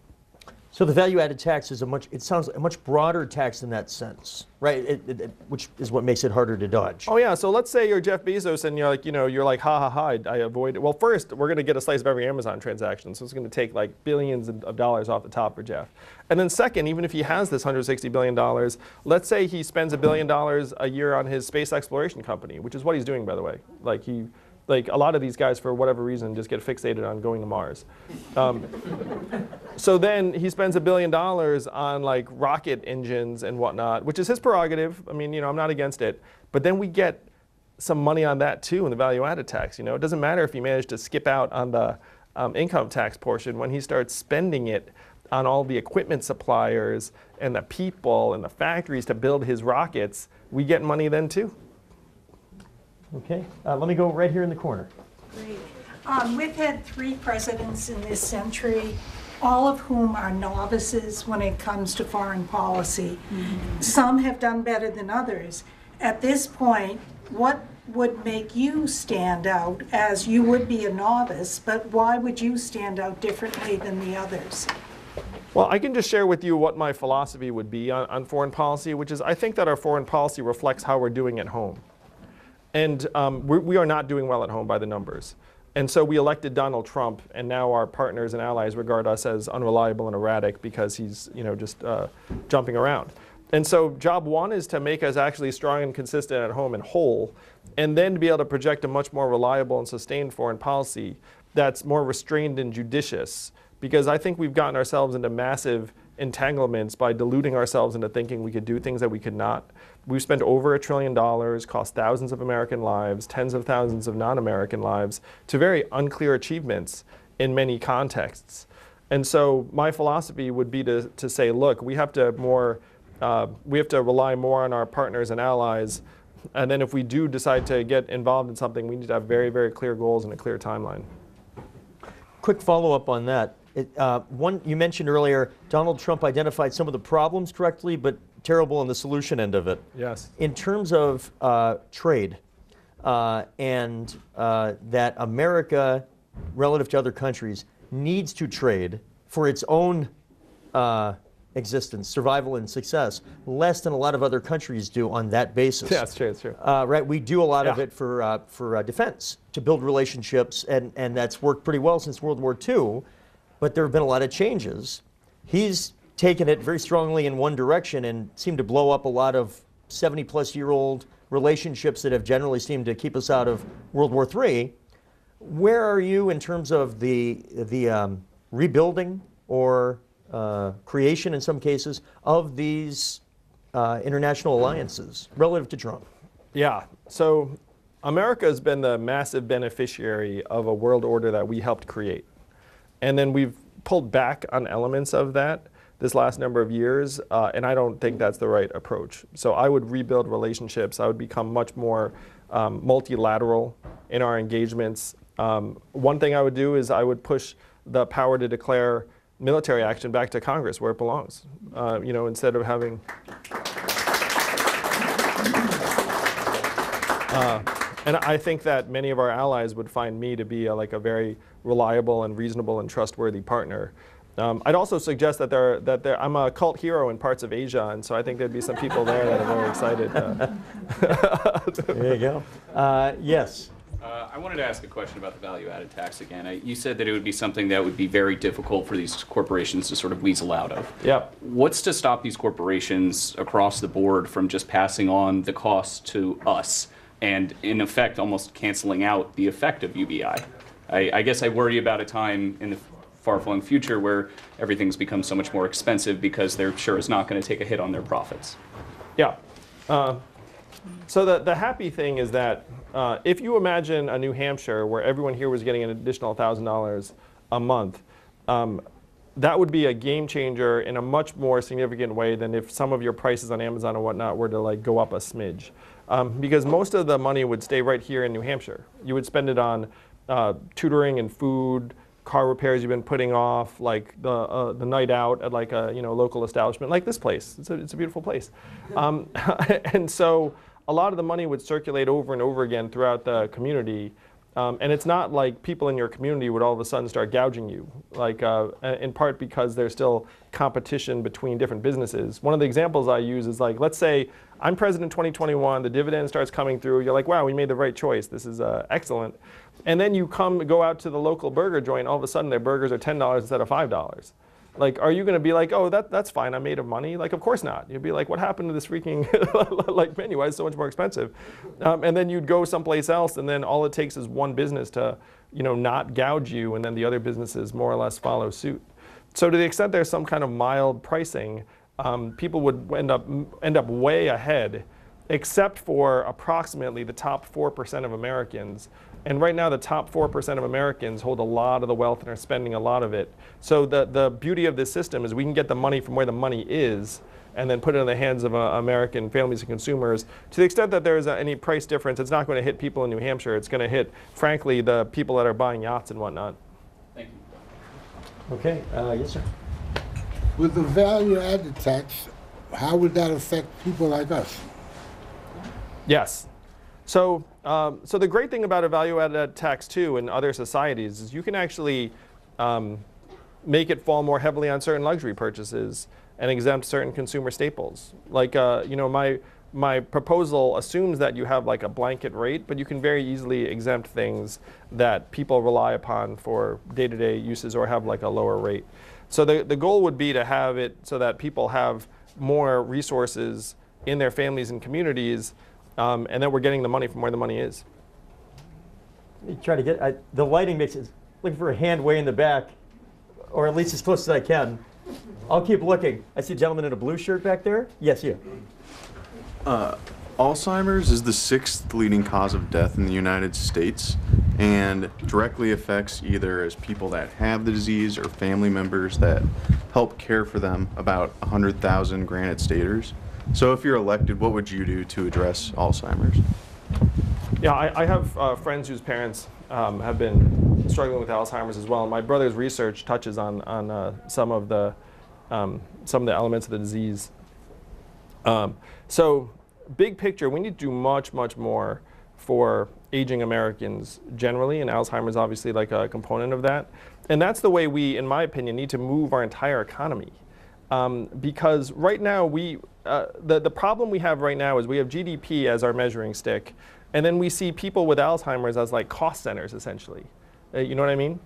So the value-added tax is it sounds a much broader tax in that sense, right? Which is what makes it harder to dodge. Oh yeah, so let's say you're Jeff Bezos and you're like, ha ha ha, I avoid it. Well, first, we're gonna get a slice of every Amazon transaction, so it's gonna take like billions of dollars off the top for Jeff. And then second, even if he has this $160 billion, let's say he spends $1 billion a year on his space exploration company, which is what he's doing, by the way. Like a lot of these guys, for whatever reason, just get fixated on going to Mars. So then he spends $1 billion on like rocket engines and whatnot, which is his prerogative. I mean, I'm not against it. But then we get some money on that too in the value-added tax. It doesn't matter if he managed to skip out on the income tax portion. When he starts spending it on all the equipment suppliers and the people and the factories to build his rockets, we get money then too. Okay, let me go right here in the corner. Great. We've had 3 presidents in this century, all of whom are novices when it comes to foreign policy. Mm-hmm. Some have done better than others. At this point, what would make you stand out, as you would be a novice, but why would you stand out differently than the others? Well, I can just share with you what my philosophy would be on foreign policy, which is I think that our foreign policy reflects how we're doing at home. And we are not doing well at home by the numbers. And so we elected Donald Trump, and now our partners and allies regard us as unreliable and erratic because he's just jumping around. And so job one is to make us actually strong and consistent at home and whole, and then to be able to project a much more reliable and sustained foreign policy that's more restrained and judicious. Because I think we've gotten ourselves into massive entanglements by deluding ourselves into thinking we could do things that we could not. We've spent over $1 trillion, cost thousands of American lives, tens of thousands of non-American lives, to very unclear achievements in many contexts. And so my philosophy would be to say, look, we have to rely more on our partners and allies. And then if we do decide to get involved in something, we need to have very, very clear goals and a clear timeline. Quick follow-up on that. One, you mentioned earlier, Donald Trump identified some of the problems correctly, but terrible on the solution end of it. Yes. In terms of trade, and that America, relative to other countries, needs to trade for its own existence, survival, and success, less than a lot of other countries do on that basis. Yeah, it's true, it's true. Right, we do a lot of it for defense, to build relationships, and that's worked pretty well since World War II. But there have been a lot of changes. He's taken it very strongly in one direction and seemed to blow up a lot of 70-plus-year-old relationships that have generally seemed to keep us out of World War III. Where are you in terms of the rebuilding or creation, in some cases, of these international alliances relative to Trump? Yeah, so America has been the massive beneficiary of a world order that we helped create. And then we've pulled back on elements of that this last number of years, and I don't think that's the right approach. So I would rebuild relationships. I would become much more multilateral in our engagements. One thing I would do is I would push the power to declare military action back to Congress where it belongs, instead of having and I think that many of our allies would find me to be like a very reliable and reasonable and trustworthy partner. I'd also suggest that I'm a cult hero in parts of Asia, and so I think there'd be some people there that are very excited. There you go. Yes. I wanted to ask a question about the value-added tax again. You said that it would be something that would be very difficult for these corporations to sort of weasel out of. Yep. What's to stop these corporations across the board from just passing on the cost to us and, in effect, almost canceling out the effect of UBI? I guess I worry about a time in the far-flung future where everything's become so much more expensive because they're sure as not going to take a hit on their profits. Yeah. So the happy thing is that if you imagine a New Hampshire where everyone here was getting an additional $1,000 a month, that would be a game changer in a much more significant way than if some of your prices on Amazon and whatnot were to like go up a smidge. Because most of the money would stay right here in New Hampshire. You would spend it on tutoring and food, car repairs you've been putting off, like the night out at like a local establishment like this place. It's a beautiful place. And so a lot of the money would circulate over and over again throughout the community. And it's not like people in your community would all of a sudden start gouging you, like in part because there's still competition between different businesses. One of the examples I use is like, let's say I'm president 2021, the dividend starts coming through, you're like, wow, we made the right choice, this is excellent. And then you go out to the local burger joint, all of a sudden their burgers are $10 instead of $5. Like, are you going to be like, oh, that's fine, I made money? Like, of course not. You'd be like, what happened to this freaking like menu? Why is it so much more expensive? And then you'd go someplace else, and then all it takes is one business to, not gouge you, and then the other businesses more or less follow suit. So to the extent there's some kind of mild pricing, people would end up way ahead, except for approximately the top 4% of Americans. And right now, the top 4% of Americans hold a lot of the wealth and are spending a lot of it. So the beauty of this system is we can get the money from where the money is and then put it in the hands of American families and consumers. To the extent that there's any price difference, it's not going to hit people in New Hampshire. It's going to hit, frankly, the people that are buying yachts and whatnot. Thank you. Okay, yes, sir. With the value-added tax, how would that affect people like us? Yes. So the great thing about a value-added tax too in other societies is you can actually make it fall more heavily on certain luxury purchases and exempt certain consumer staples. Like my proposal assumes that you have like a blanket rate, but you can very easily exempt things that people rely upon for day-to-day uses or have like a lower rate. So the goal would be to have it so that people have more resources in their families and communities, and then we're getting the money from where the money is. You try to get, the lighting makes it, looking for a hand way in the back, or at least as close as I can. I'll keep looking. I see a gentleman in a blue shirt back there. Yes, you. Alzheimer's is the 6th leading cause of death in the United States and directly affects either as people that have the disease or family members that help care for them, about 100,000 Granite Staters. So if you're elected, what would you do to address Alzheimer's? Yeah, I have friends whose parents have been struggling with Alzheimer's as well. And my brother's research touches on some of the elements of the disease. So big picture, we need to do much, much more for aging Americans generally, and Alzheimer's obviously like a component of that. And that's the way we, in my opinion, need to move our entire economy. Because right now, the problem we have right now is we have GDP as our measuring stick, and then we see people with Alzheimer's as like cost centers, essentially. You know what I mean?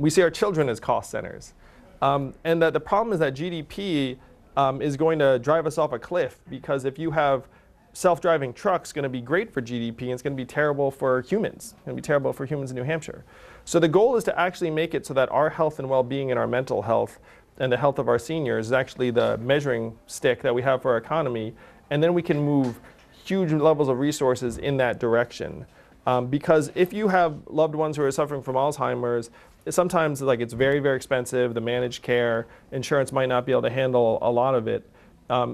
We see our children as cost centers. And the problem is that GDP is going to drive us off a cliff, because if you have self-driving trucks, going to be great for GDP, and it's going to be terrible for humans. It's going to be terrible for humans in New Hampshire. So the goal is to actually make it so that our health and well-being and our mental health and the health of our seniors is actually the measuring stick that we have for our economy, and then we can move huge levels of resources in that direction. Because if you have loved ones who are suffering from Alzheimer's, sometimes it's very, very expensive, the managed care, insurance might not be able to handle a lot of it.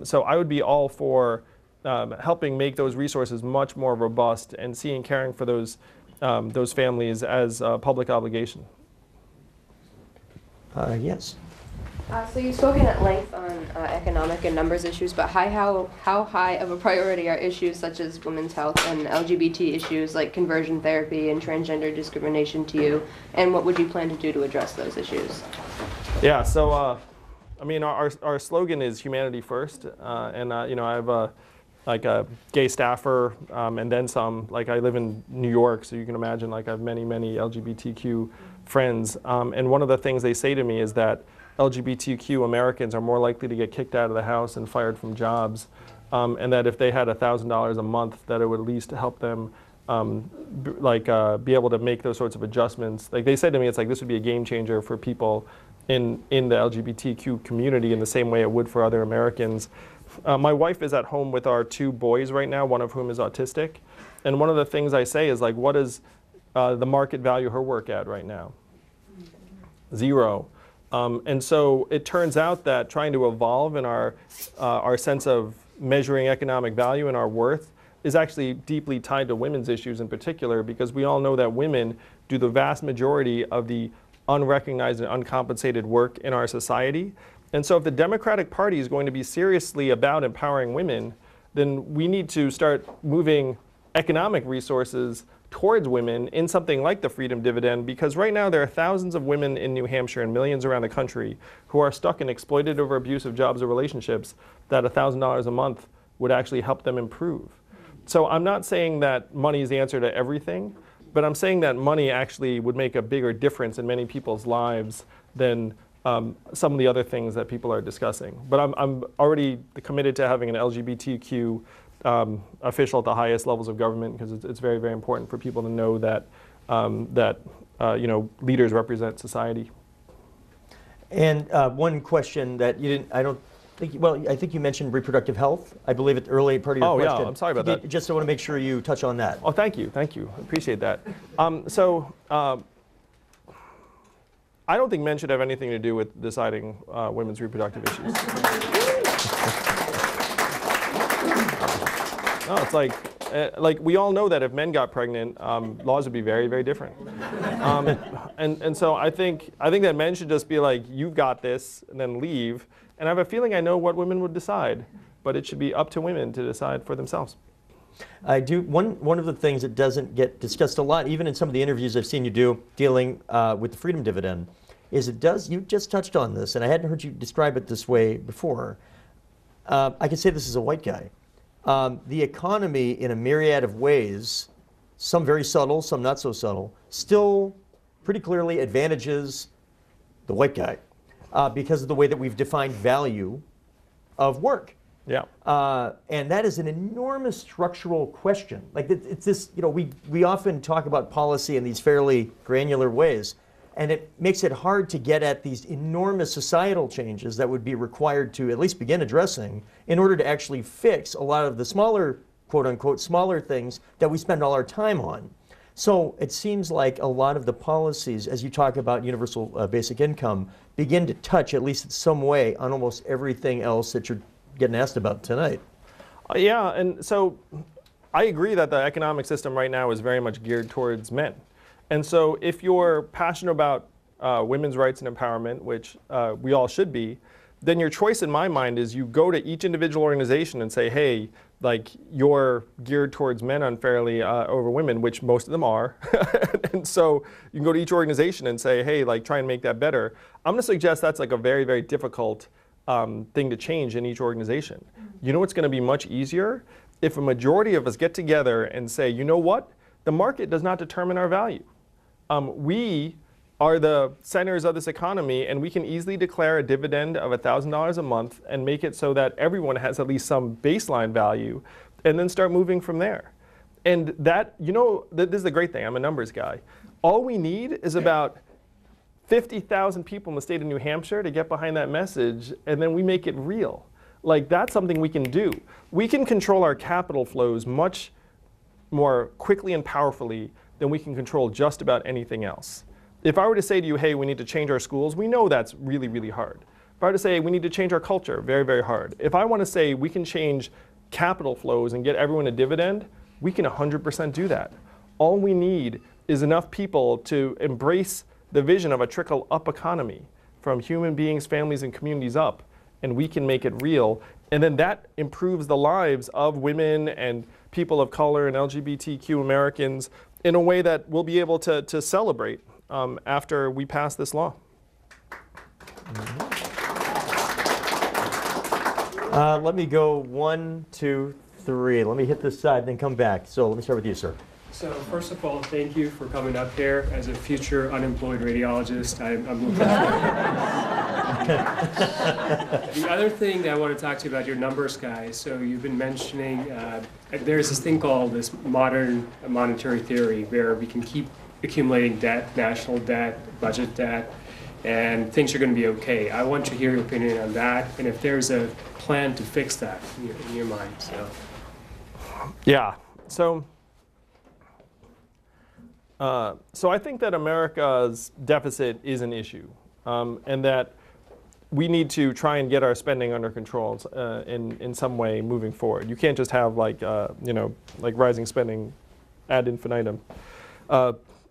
So I would be all for helping make those resources much more robust and seeing caring for those families as a public obligation. Yes. So you've spoken at length on economic and numbers issues, but how high of a priority are issues such as women's health and LGBT issues like conversion therapy and transgender discrimination to you, and what would you plan to do to address those issues? Yeah, so I mean, our slogan is humanity first, and I have a gay staffer and then some. Like, I live in New York, so you can imagine I have many LGBTQ friends, and one of the things they say to me is that LGBTQ Americans are more likely to get kicked out of the house and fired from jobs, and that if they had $1,000 a month, that it would at least help them be able to make those sorts of adjustments. Like, they said to me, it's like this would be a game changer for people in the LGBTQ community in the same way it would for other Americans. My wife is at home with our 2 boys right now, one of whom is autistic, and one of the things I say is like, what does the market value her work at right now? 0. And so it turns out that trying to evolve in our sense of measuring economic value and our worth is actually deeply tied to women's issues in particular, because we all know that women do the vast majority of the unrecognized and uncompensated work in our society. And so if the Democratic Party is going to be seriously about empowering women, then we need to start moving economic resources towards women in something like the freedom dividend, because right now there are thousands of women in New Hampshire and millions around the country who are stuck in exploited or abusive jobs or relationships that $1,000 a month would actually help them improve. So I'm not saying that money is the answer to everything, but I'm saying that money actually would make a bigger difference in many people's lives than some of the other things that people are discussing. But I'm already committed to having an LGBTQ official at the highest levels of government, because it's very, very important for people to know that leaders represent society. And one question that you didn't, I don't think, well, I think you mentioned reproductive health, I believe, at the early part of your question. Oh yeah, I'm sorry about that. Just I want to make sure you touch on that. Oh, thank you, I appreciate that. I don't think men should have anything to do with deciding women's reproductive issues. No, it's like we all know that if men got pregnant, laws would be very, very different. And so I think that men should just be like, you've got this, and then leave. And I have a feeling I know what women would decide, but it should be up to women to decide for themselves. I do. One of the things that doesn't get discussed a lot, even in some of the interviews I've seen you do dealing with the freedom dividend, is you just touched on this, and I hadn't heard you describe it this way before. I can say this as a white guy. The economy, in a myriad of ways, some very subtle, some not so subtle, still pretty clearly advantages the white guy because of the way that we've defined value of work. Yeah. And that is an enormous structural question. Like it's this, we often talk about policy in these fairly granular ways, and it makes it hard to get at these enormous societal changes that would be required to at least begin addressing in order to actually fix a lot of the smaller, quote unquote, smaller things that we spend all our time on. So it seems like a lot of the policies, as you talk about universal basic income, begin to touch, at least in some way, on almost everything else that you're getting asked about tonight. Yeah, and so I agree that the economic system right now is very much geared towards men. And so if you're passionate about women's rights and empowerment, which we all should be, then your choice in my mind is you go to each individual organization and say, hey, like you're geared towards men unfairly over women, which most of them are. And so you can go to each organization and say, hey, like try and make that better. I'm going to suggest that's like a very, very difficult thing to change in each organization. You know what's going to be much easier? If a majority of us get together and say, you know what? The market does not determine our value. We are the centers of this economy, and we can easily declare a dividend of $1,000 a month and make it so that everyone has at least some baseline value, and then start moving from there. And that, this is the great thing. I'm a numbers guy. All we need is about 50,000 people in the state of New Hampshire to get behind that message, and then we make it real. Like, that's something we can do. We can control our capital flows much more quickly and powerfully than we can control just about anything else. If I were to say to you, hey, we need to change our schools, we know that's really, really hard. If I were to say we need to change our culture, very, very hard. If I want to say we can change capital flows and get everyone a dividend, we can 100% do that. All we need is enough people to embrace the vision of a trickle-up economy from human beings, families, and communities up, and we can make it real. And then that improves the lives of women and people of color and LGBTQ Americans in a way that we'll be able to celebrate after we pass this law. Let me go 1, 2, 3. Let me hit this side, then come back. So let me start with you, sir. So first of all, thank you for coming up here. As a future unemployed radiologist, I'm looking forward. The other thing that I want to talk to you about, your numbers guy. So you've been mentioning there's this thing called this modern monetary theory where we can keep accumulating debt, national debt, budget debt, and things are going to be okay. I want to hear your opinion on that, and if there's a plan to fix that in your mind. So. Yeah. So I think that America's deficit is an issue. and that we need to try and get our spending under control in some way moving forward. You can't just have like rising spending ad infinitum.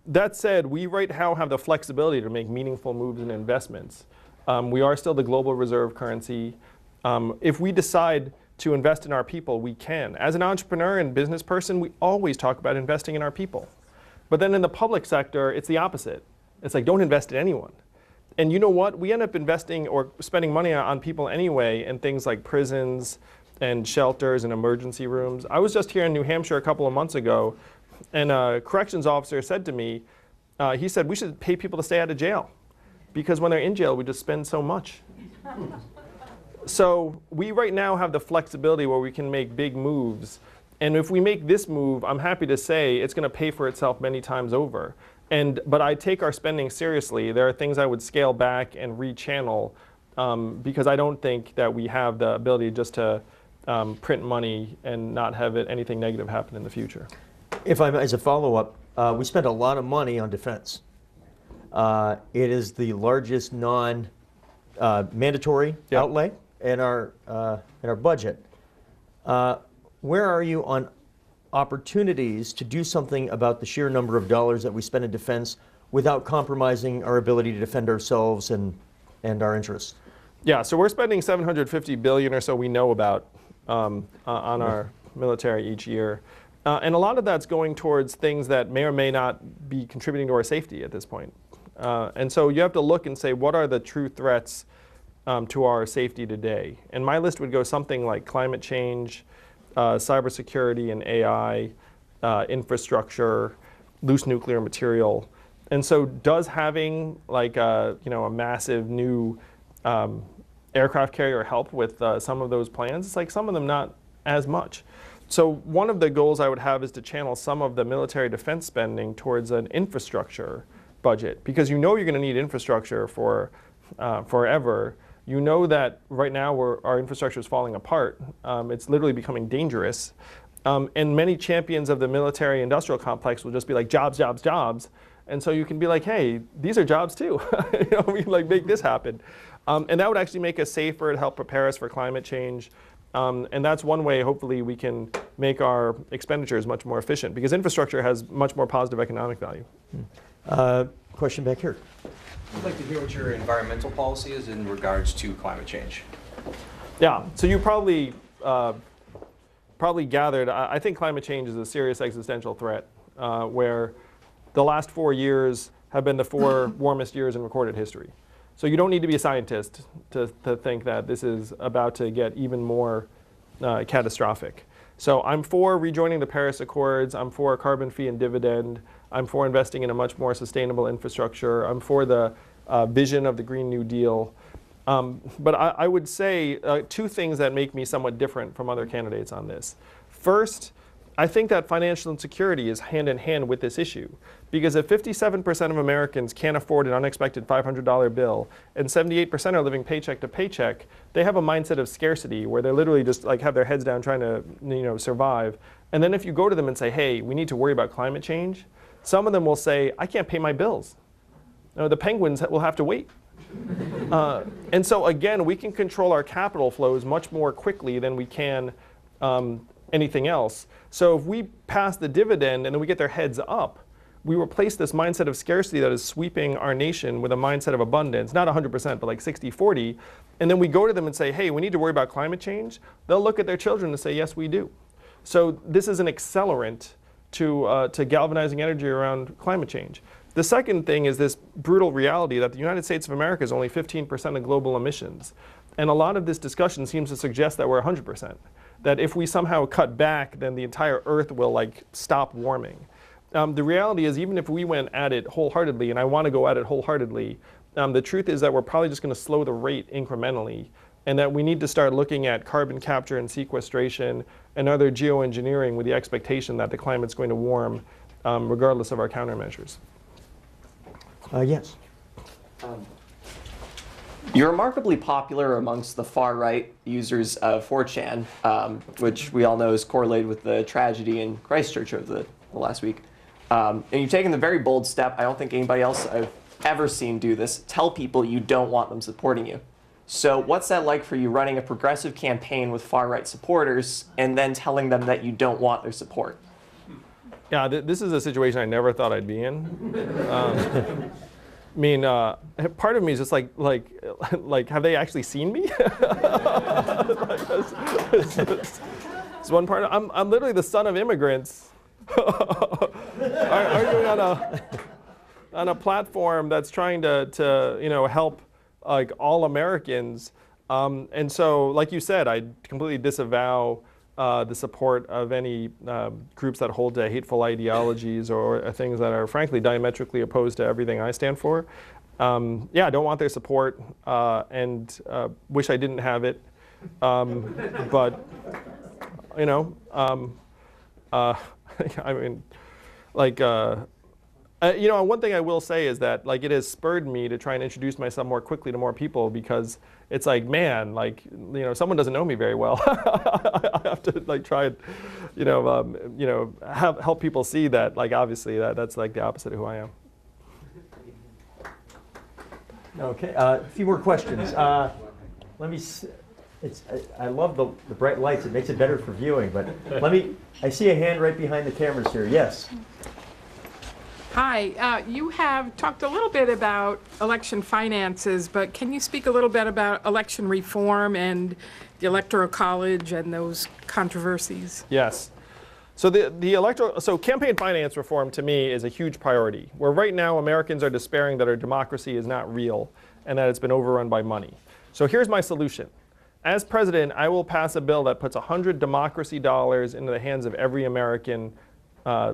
That said, we right now have the flexibility to make meaningful moves in investments. We are still the global reserve currency. If we decide to invest in our people, we can. As an entrepreneur and business person, we always talk about investing in our people. But then in the public sector, it's the opposite. It's like, don't invest in anyone. And you know what? We end up investing or spending money on people anyway in things like prisons and shelters and emergency rooms. I was just here in New Hampshire a couple of months ago, and a corrections officer said to me, he said, we should pay people to stay out of jail because when they're in jail, we just spend so much. So we right now have the flexibility where we can make big moves. And if we make this move, I'm happy to say it's going to pay for itself many times over. But I take our spending seriously. There are things I would scale back and rechannel because I don't think that we have the ability just to print money and not have anything negative happen in the future. If I, as a follow-up, we spend a lot of money on defense. It is the largest non-mandatory outlay in our budget. Where are you on opportunities to do something about the sheer number of dollars that we spend in defense without compromising our ability to defend ourselves and our interests? Yeah, so we're spending $750 billion or so we know about on our military each year. And a lot of that's going towards things that may or may not be contributing to our safety at this point. And so you have to look and say, what are the true threats to our safety today? And my list would go something like climate change, cybersecurity and AI, infrastructure, loose nuclear material. And so does having like a massive new aircraft carrier help with some of those plans? It's like some of them not as much. So one of the goals I would have is to channel some of the military defense spending towards an infrastructure budget, because you know you're going to need infrastructure for forever. You know that right now our infrastructure is falling apart. It's literally becoming dangerous. And many champions of the military industrial complex will just be like, jobs, jobs, jobs. And so you can be like, hey, these are jobs too. We can like make this happen. And that would actually make us safer and help prepare us for climate change. And that's one way, hopefully, we can make our expenditures much more efficient, because infrastructure has much more positive economic value. Question back here. I'd like to hear what your environmental policy is in regards to climate change. Yeah, so you probably gathered, I think climate change is a serious existential threat, where the last 4 years have been the 4 warmest years in recorded history. So you don't need to be a scientist to think that this is about to get even more catastrophic. So I'm for rejoining the Paris Accords. I'm for a carbon fee and dividend. I'm for investing in a much more sustainable infrastructure. I'm for the vision of the Green New Deal. But I would say 2 things that make me somewhat different from other candidates on this. First, I think that financial insecurity is hand in hand with this issue. Because if 57% of Americans can't afford an unexpected $500 bill and 78% are living paycheck to paycheck, they have a mindset of scarcity where they literally just like have their heads down trying to survive. And then if you go to them and say, hey, we need to worry about climate change, some of them will say, I can't pay my bills. The penguins will have to wait. And so again, we can control our capital flows much more quickly than we can anything else. So if we pass the dividend and then we get their heads up, we replace this mindset of scarcity that is sweeping our nation with a mindset of abundance, not 100%, but like 60-40. And then we go to them and say, hey, we need to worry about climate change. They'll look at their children and say, yes, we do. So this is an accelerant to galvanizing energy around climate change. The second thing is this brutal reality that the United States of America is only 15% of global emissions. And a lot of this discussion seems to suggest that we're 100%. That if we somehow cut back, then the entire Earth will like stop warming. The reality is, even if we went at it wholeheartedly, and I want to go at it wholeheartedly, the truth is that we're probably just going to slow the rate incrementally, and that we need to start looking at carbon capture and sequestration and other geoengineering with the expectation that the climate's going to warm regardless of our countermeasures. Yes. You're remarkably popular amongst the far-right users of 4chan, which we all know is correlated with the tragedy in Christchurch over the last week. And you've taken the very bold step. I don't think anybody else I've ever seen do this, tell people you don't want them supporting you. So what's that like for you, running a progressive campaign with far-right supporters and then telling them that you don't want their support? Yeah, this is a situation I never thought I'd be in. I mean, part of me is just like, have they actually seen me? It's one part. I'm literally the son of immigrants, arguing on a platform that's trying to help like all Americans. And so, like you said, I completely disavow the support of any groups that hold to hateful ideologies or things that are frankly diametrically opposed to everything I stand for. Yeah, I don't want their support and wish I didn't have it. But, I mean, like, one thing I will say is that like it has spurred me to try and introduce myself more quickly to more people, because it's like, man, like, someone doesn't know me very well. I have to like try and, help people see that, like, obviously that's like the opposite of who I am. Okay, a few more questions. Let me. I love the bright lights. It makes it better for viewing. But I see a hand right behind the cameras here. Yes. Hi. You have talked a little bit about election finances, but can you speak a little bit about election reform and the Electoral College and those controversies? Yes. So so campaign finance reform to me is a huge priority, where right now Americans are despairing that our democracy is not real and that it's been overrun by money. So here's my solution. As president, I will pass a bill that puts 100 democracy dollars into the hands of every American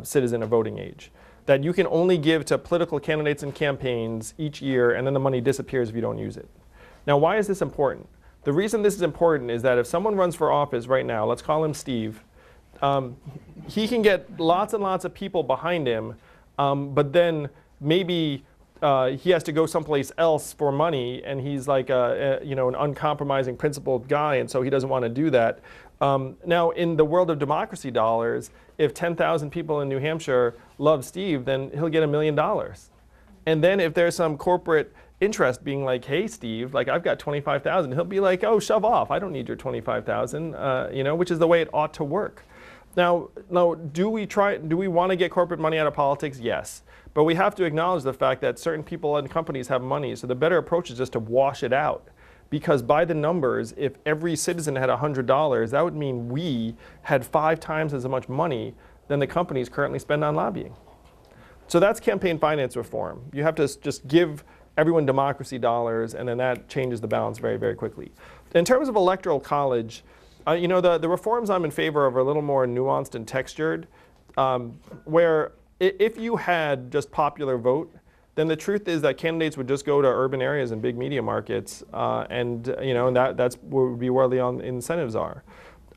citizen of voting age, that you can only give to political candidates and campaigns each year, and then the money disappears if you don't use it. Now, why is this important? The reason this is important is that if someone runs for office right now, let's call him Steve, he can get lots and lots of people behind him, but then maybe he has to go someplace else for money, and he's like an uncompromising, principled guy, and so he doesn't want to do that. Now, in the world of democracy dollars, if 10,000 people in New Hampshire love Steve, then he'll get $1 million. And then if there's some corporate interest being like, hey, Steve, like I've got 25,000, he'll be like, oh, shove off. I don't need your 25,000, which is the way it ought to work. Now, do we want to get corporate money out of politics? Yes. But we have to acknowledge the fact that certain people and companies have money, so the better approach is just to wash it out. Because by the numbers, if every citizen had $100, that would mean we had 5 times as much money than the companies currently spend on lobbying. So that's campaign finance reform. You have to just give everyone democracy dollars, and then that changes the balance very, very quickly. In terms of electoral college, the reforms I'm in favor of are a little more nuanced and textured, where if you had just popular vote, then the truth is that candidates would just go to urban areas and big media markets, and that's would be where the incentives are.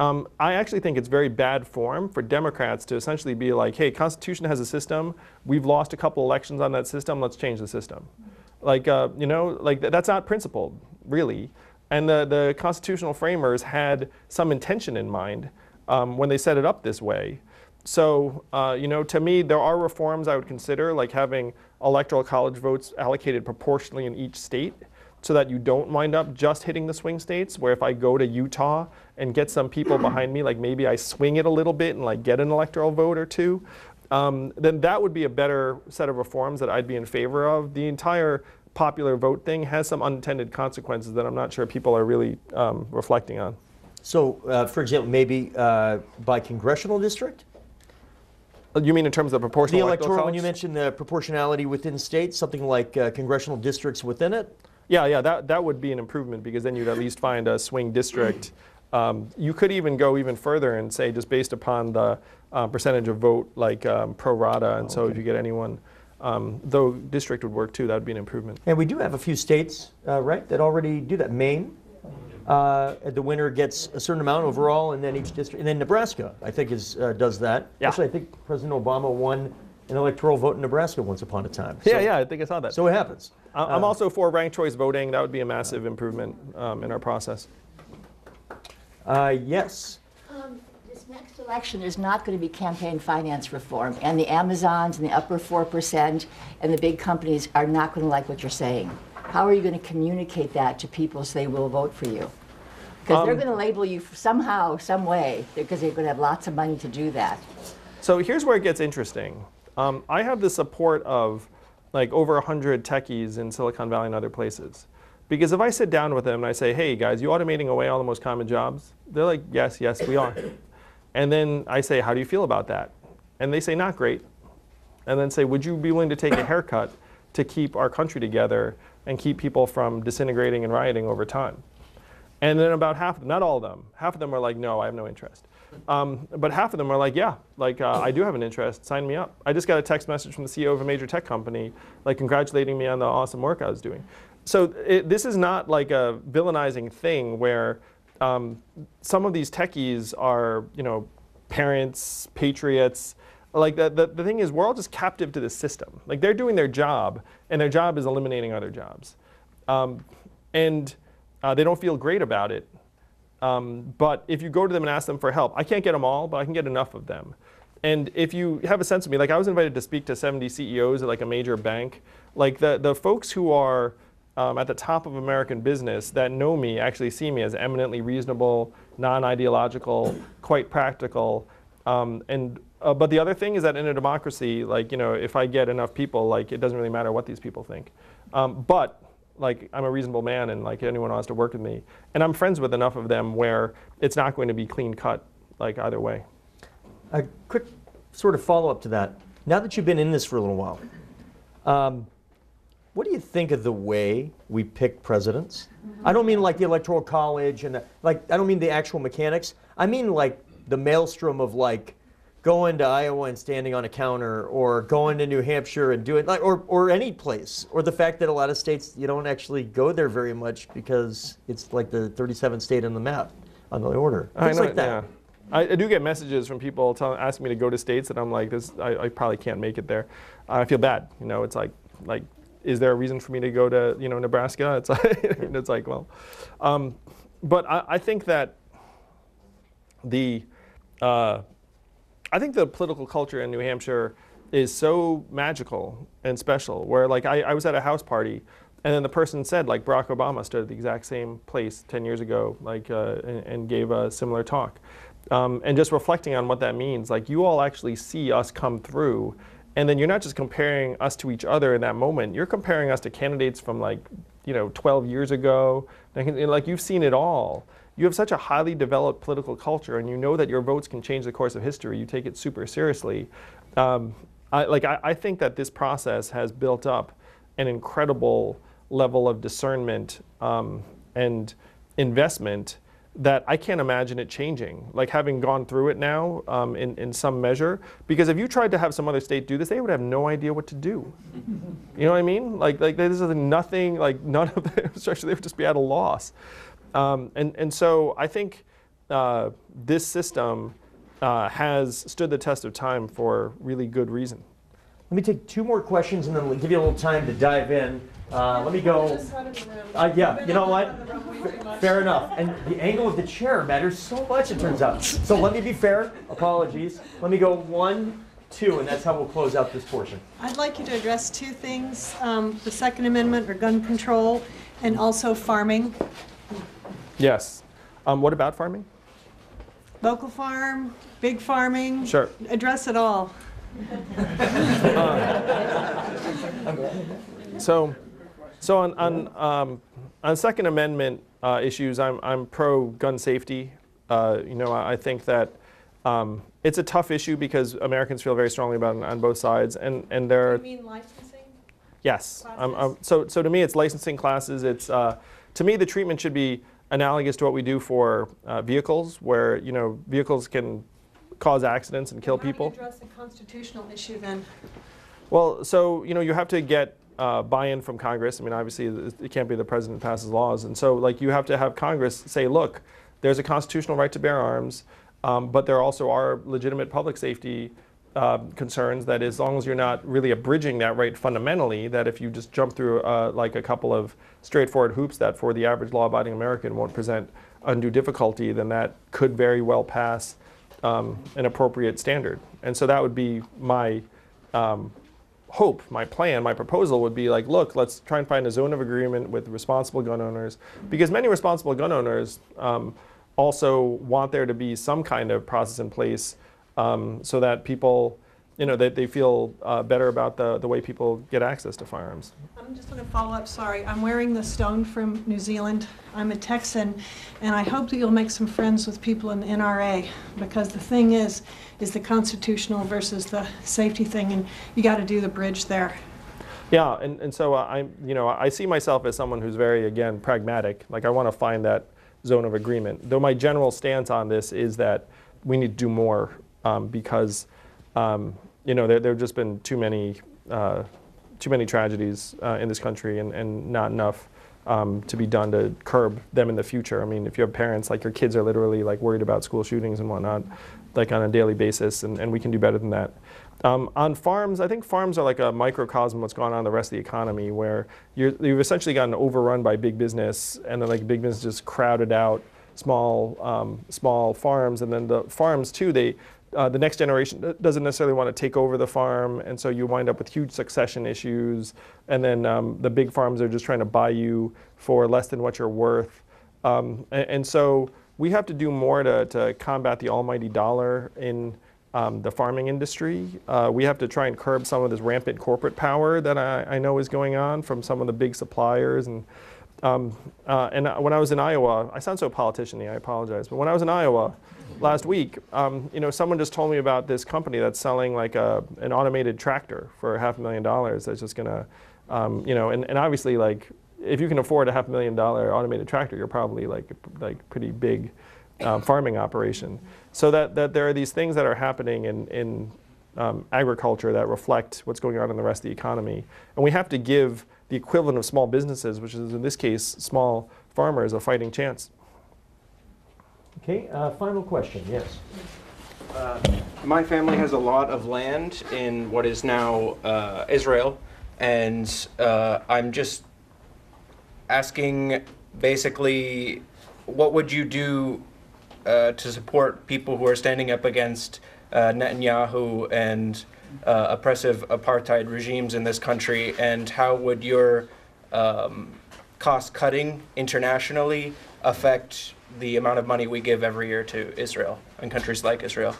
I actually think it's very bad form for Democrats to essentially be like, hey, Constitution has a system. We've lost a couple elections on that system. Let's change the system. That's not principled, really. And the constitutional framers had some intention in mind when they set it up this way. So, to me, there are reforms I would consider, like having electoral college votes allocated proportionally in each state, so that you don't wind up just hitting the swing states, where if I go to Utah and get some people behind me, like maybe I swing it a little bit and like get an electoral vote or two, then that would be a better set of reforms that I'd be in favor of. The entire popular vote thing has some unintended consequences that I'm not sure people are really reflecting on. So, for example, maybe by congressional district? You mean in terms of proportional electoral college? When you mentioned the proportionality within states, something like congressional districts within it? Yeah, that would be an improvement, because then you'd at least find a swing district. You could even go even further and say just based upon the percentage of vote, like pro rata, and so if you get anyone, though district would work too, that would be an improvement. And we do have a few states, right, that already do that. Maine, the winner gets a certain amount overall, and then each district, and then Nebraska, I think, does that. Yeah. Actually, I think President Obama won an electoral vote in Nebraska once upon a time. Yeah, I think I saw that. So it happens. I'm also for ranked choice voting. That would be a massive improvement in our process. Yes. This next election, there's not going to be campaign finance reform, and the Amazons and the upper 4% and the big companies are not going to like what you're saying. How are you going to communicate that to people so they will vote for you? Because they're going to label you somehow, some way, because they're going to have lots of money to do that. So here's where it gets interesting. I have the support of like over 100 techies in Silicon Valley and other places. Because if I sit down with them and I say, hey guys, you automating away all the most common jobs? They're like, yes, yes, we are. And then I say, how do you feel about that? And they say, not great. And then say, would you be willing to take a haircut to keep our country together and keep people from disintegrating and rioting over time? And then about half of them, not all of them, half of them are like, no, I have no interest. But half of them are like, yeah, like I do have an interest, sign me up. I just got a text message from the CEO of a major tech company, like congratulating me on the awesome work I was doing. So this is not like a villainizing thing where some of these techies are, you know, parents, patriots. Like the thing is, we're all just captive to the system. Like they're doing their job, and their job is eliminating other jobs. And they don't feel great about it. But if you go to them and ask them for help, I can't get them all, but I can get enough of them. And if you have a sense of me, like I was invited to speak to 70 CEOs at like a major bank. Like the folks who are at the top of American business that know me actually see me as eminently reasonable, non-ideological, quite practical. But the other thing is that in a democracy, like, you know, if I get enough people, like it doesn't really matter what these people think. But like I'm a reasonable man, and like anyone wants to work with me, and I'm friends with enough of them where it's not going to be clean cut, like either way. A quick sort of follow-up to that. Now that you've been in this for a little while, what do you think of the way we pick presidents? I don't mean like the Electoral College and I don't mean the actual mechanics. I mean like the maelstrom of like going to Iowa and standing on a counter, or going to New Hampshire and doing like, or any place, or the fact that a lot of states you don't actually go there very much because it's like the 37th state on the map on the order. Things like that. Yeah. I do get messages from people asking me to go to states that I'm like, I probably can't make it there. I feel bad, you know. It's like, is there a reason for me to go to, you know, Nebraska? It's like, it's like, well, but I think that I think the political culture in New Hampshire is so magical and special, where like I was at a house party, and then the person said like Barack Obama stood at the exact same place 10 years ago, like and gave a similar talk. And just reflecting on what that means, like you all actually see us come through, and then you're not just comparing us to each other in that moment, you're comparing us to candidates from like, you know, 12 years ago, like you've seen it all. You have such a highly developed political culture, and you know that your votes can change the course of history. You take it super seriously. I think that this process has built up an incredible level of discernment and investment that I can't imagine it changing. Like having gone through it now in some measure, because if you tried to have some other state do this, they would have no idea what to do. You know what I mean? Like this is nothing, like none of the infrastructure, they would just be at a loss. And so I think this system has stood the test of time for really good reason. Let me take two more questions and then we'll give you a little time to dive in. Let me go. Yeah, you know what? Fair enough. And the angle of the chair matters so much, it turns out. So let me be fair. Apologies. Let me go 1, 2, and that's how we'll close out this portion. I'd like you to address two things, the Second Amendment or gun control, and also farming. Yes. What about farming? Local farm, big farming. Sure. Address it all. So on Second Amendment issues, I'm pro gun safety. You know, I think that it's a tough issue because Americans feel very strongly about it on both sides, and there. You mean licensing? Yes. So to me, it's licensing classes. It's to me, the treatment should be analogous to what we do for vehicles, where, you know, vehicles can cause accidents and kill people. How do you address the constitutional issue then? Well, so, you know, you have to get buy-in from Congress. I mean, obviously, it can't be the president passes laws. And so, like, you have to have Congress say, look, there's a constitutional right to bear arms, but there also are legitimate public safety concerns that as long as you're not really abridging that right fundamentally, that if you just jump through like a couple of straightforward hoops that for the average law-abiding American won't present undue difficulty, then that could very well pass an appropriate standard. And so that would be my hope, my plan, my proposal would be like, look, let's try and find a zone of agreement with responsible gun owners, because many responsible gun owners also want there to be some kind of process in place so that people, that they feel better about the way people get access to firearms. I'm just going to follow up, sorry. I'm wearing the stone from New Zealand. I'm a Texan, and I hope that you'll make some friends with people in the NRA, because the thing is the constitutional versus the safety thing, and you got to do the bridge there. Yeah, and so I see myself as someone who's very, again, pragmatic. Like, I want to find that zone of agreement. Though my general stance on this is that we need to do more because there have just been too many tragedies in this country, and not enough to be done to curb them in the future. I mean, if you have parents, like, your kids are literally like worried about school shootings and whatnot, like on a daily basis, and we can do better than that. On farms, I think farms are like a microcosm of what's going on in the rest of the economy, where you've essentially gotten overrun by big business, and then like big business just crowded out small farms, and then the farms too, the next generation doesn't necessarily want to take over the farm, and so you wind up with huge succession issues, and then the big farms are just trying to buy you for less than what you're worth. And so we have to do more to combat the almighty dollar in the farming industry. We have to try and curb some of this rampant corporate power that I know is going on from some of the big suppliers. And when I was in Iowa, I sound so politician-y, I apologize, but when I was in Iowa last week, someone just told me about this company that's selling like an automated tractor for $500,000 that's just gonna, and obviously, like, if you can afford a $500,000 automated tractor, you're probably like pretty big farming operation. So that there are these things that are happening in agriculture that reflect what's going on in the rest of the economy, and we have to give the equivalent of small businesses, which is in this case small farmers, a fighting chance. Okay, final question, yes. My family has a lot of land in what is now Israel, and I'm just asking, basically, what would you do to support people who are standing up against Netanyahu and oppressive apartheid regimes in this country, and how would your cost cutting internationally affect the amount of money we give every year to Israel and countries like Israel?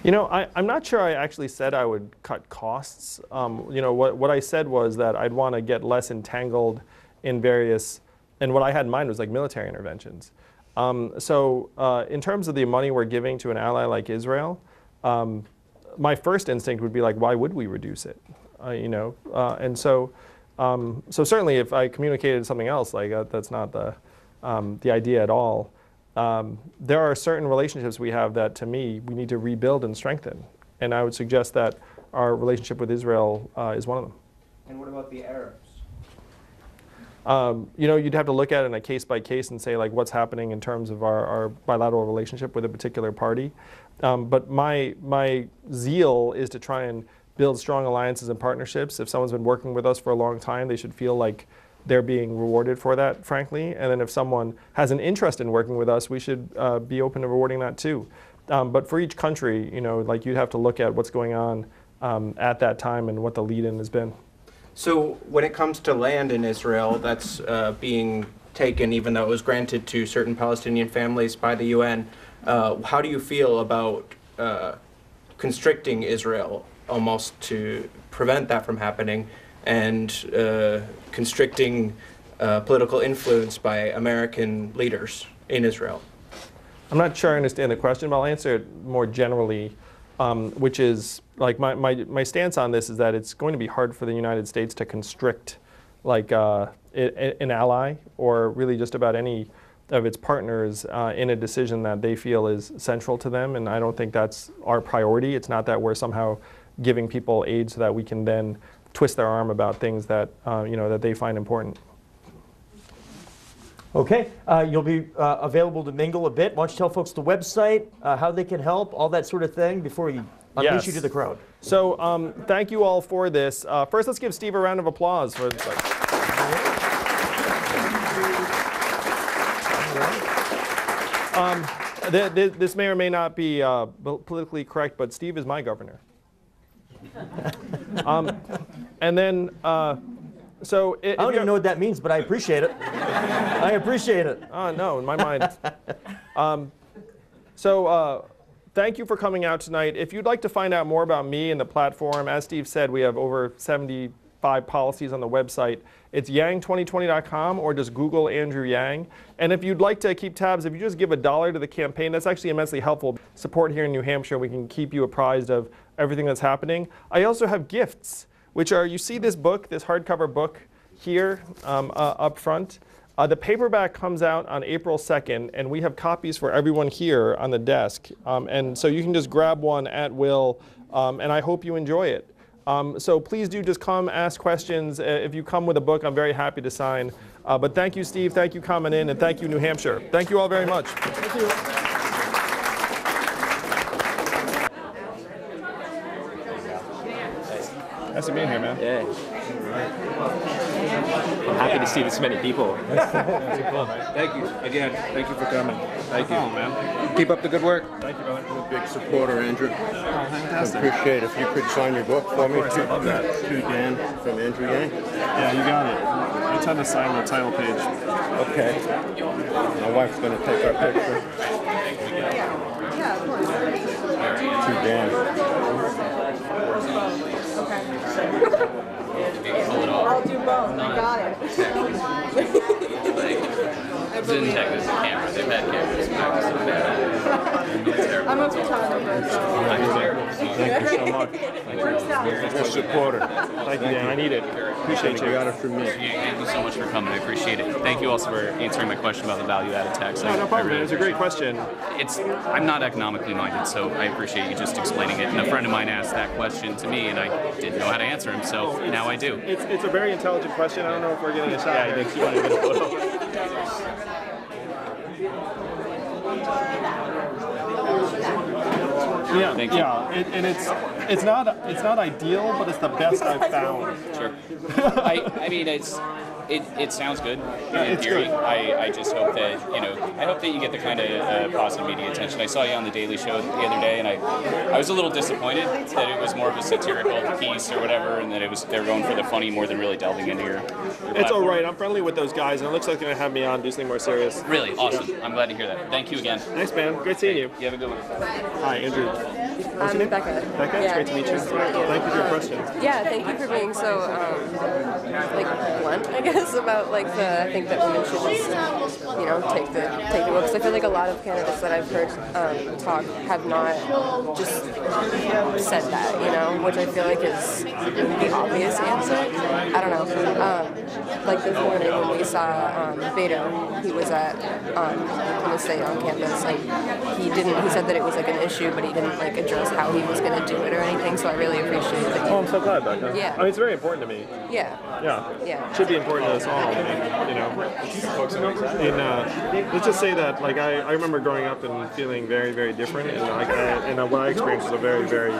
I'm not sure I actually said I would cut costs. What I said was that I'd want to get less entangled in various, and what I had in mind was like military interventions. So in terms of the money we're giving to an ally like Israel, my first instinct would be like, why would we reduce it? And so certainly if I communicated something else, like that's not the idea at all. There are certain relationships we have that, to me, we need to rebuild and strengthen. And I would suggest that our relationship with Israel is one of them. And what about the Arabs? You'd have to look at it in a case by case and say, like, what's happening in terms of our bilateral relationship with a particular party. But my zeal is to try and build strong alliances and partnerships. If someone's been working with us for a long time, they should feel like they're being rewarded for that, frankly. And then if someone has an interest in working with us, we should be open to rewarding that too. But for each country, like, you'd have to look at what's going on at that time and what the lead-in has been. So when it comes to land in Israel that's being taken, even though it was granted to certain Palestinian families by the UN, how do you feel about constricting Israel almost to prevent that from happening, and constricting political influence by American leaders in Israel? I'm not sure I understand the question, but I'll answer it more generally, which is, like, my stance on this is that it's going to be hard for the United States to constrict, like, an ally, or really just about any of its partners in a decision that they feel is central to them, and I don't think that's our priority. It's not that we're somehow giving people aid so that we can then twist their arm about things that that they find important. Okay, you'll be available to mingle a bit. Why don't you tell folks the website, how they can help, all that sort of thing, before we unleash you to the crowd. So thank you all for this. First, let's give Steve a round of applause for this. This may or may not be politically correct, but Steve is my governor. And then, so I don't even know what that means, but I appreciate it. I appreciate it. Oh, no, in my mind. Thank you for coming out tonight. If you'd like to find out more about me and the platform, as Steve said, we have over 75 policies on the website. It's yang2020.com, or just Google Andrew Yang. And if you'd like to keep tabs, if you just give $1 to the campaign, that's actually immensely helpful. Support here in New Hampshire, we can keep you apprised of everything that's happening. I also have gifts, which are, you see this book, this hardcover book here up front. The paperback comes out on April 2nd, and we have copies for everyone here on the desk. And so you can just grab one at will, and I hope you enjoy it. So please do just come, ask questions. If you come with a book, I'm very happy to sign. But thank you, Steve. Thank you coming in, and thank you, New Hampshire. Thank you all very much. Thank you. Nice to be here, man. Yeah. I'm happy to see this many people. Thank you again. Thank you for coming. Thank you, man. Keep up the good work. Thank you, brother. I'm a big supporter, Andrew. Fantastic. I appreciate if you could sign your book for me. Of course, I love that. To Dan from Andrew Yang. Yeah, you got it. I tend to sign the title page. Okay. My wife's going to take our picture. To Dan. I'll do both. I got it. Didn't check this camera. They've had cameras practice. I'm a photographer, so. Thank you so much. Your supporter. Thank you, Dan. I need it. Appreciate you. You got it from me. Thank you so much for coming. I appreciate it. Thank you also for answering my question about the value-added tax. No problem. It's a great question. I'm not economically minded, so I appreciate you just explaining it. And a friend of mine asked that question to me, and I didn't know how to answer him, so now I do. It's a very intelligent question. I don't know if we're getting a shot. Yeah, I think you want to get a photo. Yeah, thank you. Yeah, and it's not ideal, but it's the best I've found. Sure. I mean, it sounds good in It's theory. good. I just hope that I hope that you get the kind of positive media attention. I saw you on the Daily Show the other day, and I was a little disappointed that it was more of a satirical piece or whatever, and that they were going for the funny more than really delving into your It's all right. I'm friendly with those guys, and it looks like they're gonna have me on do something more serious. Really awesome. I'm glad to hear that. Thank you again. Thanks, man. Great seeing you. You have a good one. Hi, Andrew. What's your name? Becca. Becca. It's great to meet you. Thank you for your question. Yeah, thank you for being so blunt, I guess, about I think that women should just take the vote. Because I feel like a lot of candidates that I've heard talk have not just said that, which I feel like is the obvious answer. I don't know. Like this morning when we saw Beto, he was at Plymouth State on campus, and he said that it was like an issue, but he didn't address how he was going to do it or anything. So I really appreciate it. Oh, I'm so glad, Becca. Yeah. I mean, it's very important to me. Yeah. Yeah. Yeah. It should be important to us all. I mean, let's just say that, I remember growing up and feeling very, very different, and what I experienced was a very, very,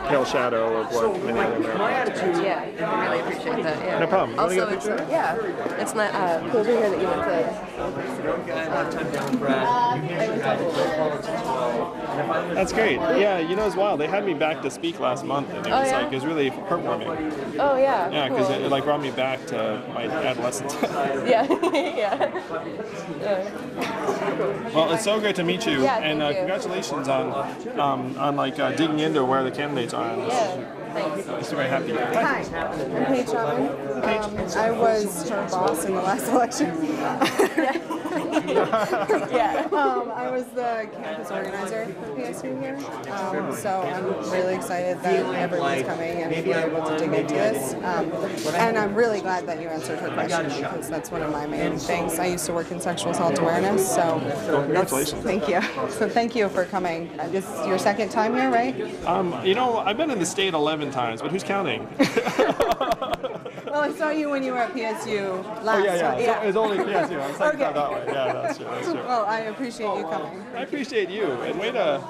pale shadow of what many other Americans experience. Yeah, I really appreciate that. Yeah. No problem. You wanna Also, get a picture? it's not cool to hear that you went to. That's great. Yeah, it's wild. They had me back to speak last month, and it was it was really heartwarming. Oh yeah. Yeah, because cool. it brought me back to my adolescence. Yeah, yeah. Well, it's so great to meet you, Yeah, and thank you. congratulations on digging into where the candidates are. Thanks. I'm so very happy. Hi, I'm Paige Chapman. I was her boss in the last election. Yeah. I was the campus organizer for PSU here. So I'm really excited that everyone's coming and we're able to dig into this. And I'm really glad that you answered her question because that's one of my main things. I used to work in sexual assault awareness, so congratulations. Thank you. So thank you for coming. This is your second time here, right? I've been in the state 11 times, but who's counting? Well, I saw you when you were at PSU last Oh, yeah. time. So it was only PSU. I'm saying Okay. that way. Yeah, that's true. Well, I appreciate you coming. I appreciate you, and way to...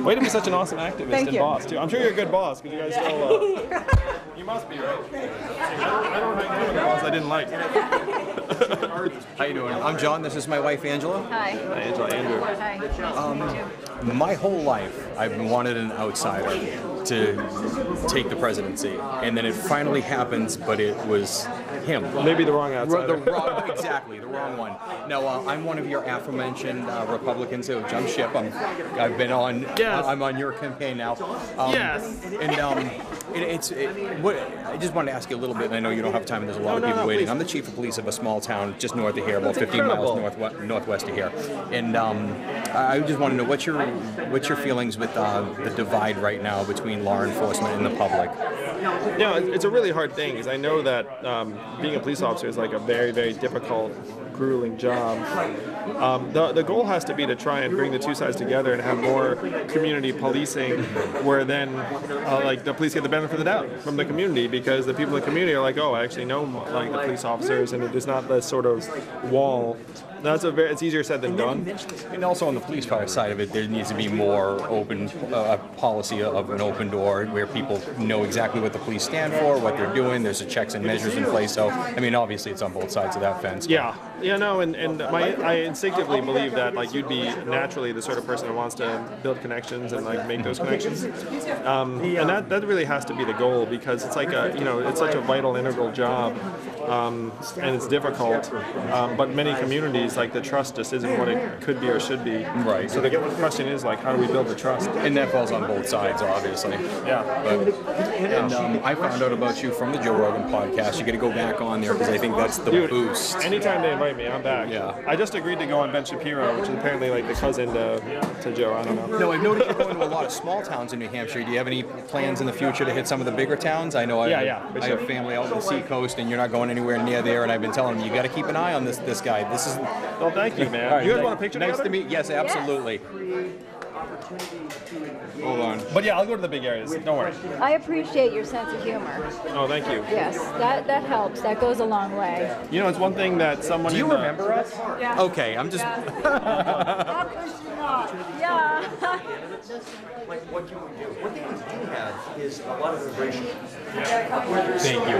Way to be such an awesome activist Thank and you. boss, too. I'm sure you're a good boss, because you guys still... You must be, right? I don't hang out with the ones I didn't like. How you doing? I'm John. This is my wife, Angela. Hi. Hi, Angela. Andrew. Hi. My whole life, I've wanted an outsider to take the presidency, and then it finally happens, but it was him. Maybe the wrong outsider. Exactly, the wrong one. Now, I'm one of your aforementioned Republicans who have jumped ship. I've been on. Yes. I'm on your campaign now. Yes. And I just wanted to ask you a little bit, and I know you don't have time, and there's a lot of people waiting. Please. I'm the chief of police of a small town just north of here, about 15 miles northwest of here. And I just want to know what's your feelings with the divide right now between law enforcement and the public? Yeah, it's a really hard thing because I know that being a police officer is like a very, very difficult, grueling job. The goal has to be to try and bring the two sides together and have more community policing, where then like the police get the benefit of the doubt from the community, because the people in the community are like, oh, I actually know like the police officers, and it is not the sort of wall. It's easier said than done. And also on the police side of it, there needs to be more open policy of an open door where people know exactly what the police stand for, what they're doing. There's a checks and measures in place. So, I mean, obviously it's on both sides of that fence. Yeah, no, and I instinctively believe that like you'd be naturally the sort of person who wants to build connections and like make those connections, and that really has to be the goal, because it's like it's such a vital, integral job, and it's difficult, but many communities, like the trust just isn't what it could be or should be. Right. So the question is like, how do we build the trust? And that falls on both sides, obviously. Yeah. And I found out about you from the Joe Rogan podcast. You got to go back on there because I think that's the boost. Anytime they invite me, I'm back. Yeah. I just agreed to go on Ben Shapiro, which is apparently like the cousin to Joe. I don't know. No, I've noticed you're going to a lot of small towns in New Hampshire. Do you have any plans in the future to hit some of the bigger towns? I know I have family out on the seacoast, and you're not going anywhere near there. And I've been telling them, you got to keep an eye on this guy. This is. Well, thank you, man. Right, you guys want a picture nice together? to meet. Yes, absolutely. Hold on. But yeah, I'll go to the big areas. Don't worry. I appreciate your sense of humor. Oh, thank you. Yes, that helps. That goes a long way. You know, it's one thing that someone. Do you remember us? Yeah. Okay, I'm just. Yeah. Like, what can we do? One thing we do have is a lot of immigration. Thank you.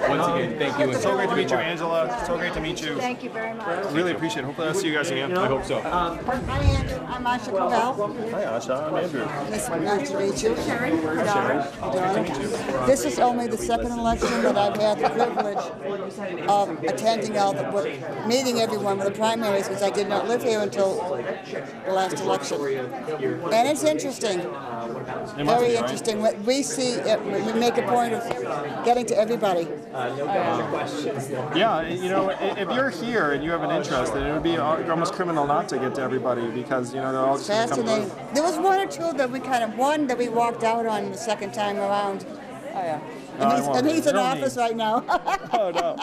Once again, thank you. So great to meet you, Angela. So great to meet you. Thank you very much. Really appreciate it. Hopefully I'll see you guys again. I hope so. Hi, Andrew. I'm Asha Cavell. Hi, Asha. I'm Andrew. Nice to meet you. Sherry. Nice to meet you. This is only the second election that I've had the privilege of attending meeting everyone with the primaries, because I did not live here until the last election. And it's interesting. Very interesting. What we see, we make a point of getting to everybody. Yeah, you know, if you're here and you have an interest, then it would be almost criminal not to get to everybody, because, you know, they're all just gonna come Fascinating. There was one or two that one that we walked out on the second time around. Oh, yeah. And he's in office right now. Oh, no.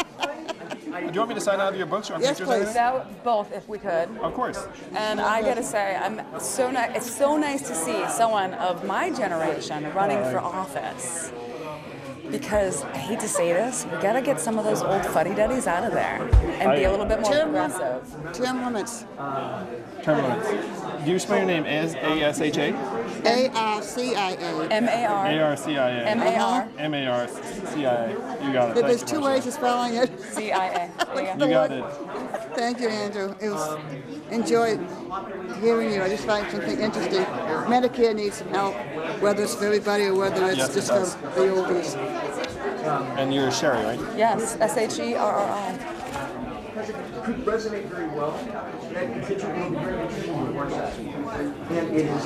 Do you want me to sign out of your books? Or Yes, pictures or please. anything? Both, if we could. Of course. And I gotta say, it's so nice to see someone of my generation running for office. Because I hate to say this, we gotta get some of those old fuddy-duddies out of there and be a little bit more progressive. Term limits. Term limits. Do you spell your name as A-S-H-A? A-R-C-I-A. M-A-R. A-R-C-I-A. M-A-R. M-A-R-C-I-A. You got it. There's two ways of spelling it. C-I-A. You got it. Thank you, Andrew. It was enjoyed hearing you. I just find something interesting. Medicare needs some help, whether it's for everybody or whether it's just for the oldies. And you're Sherry, right? Yes, S-H-E-R-R-I. Could resonate very well.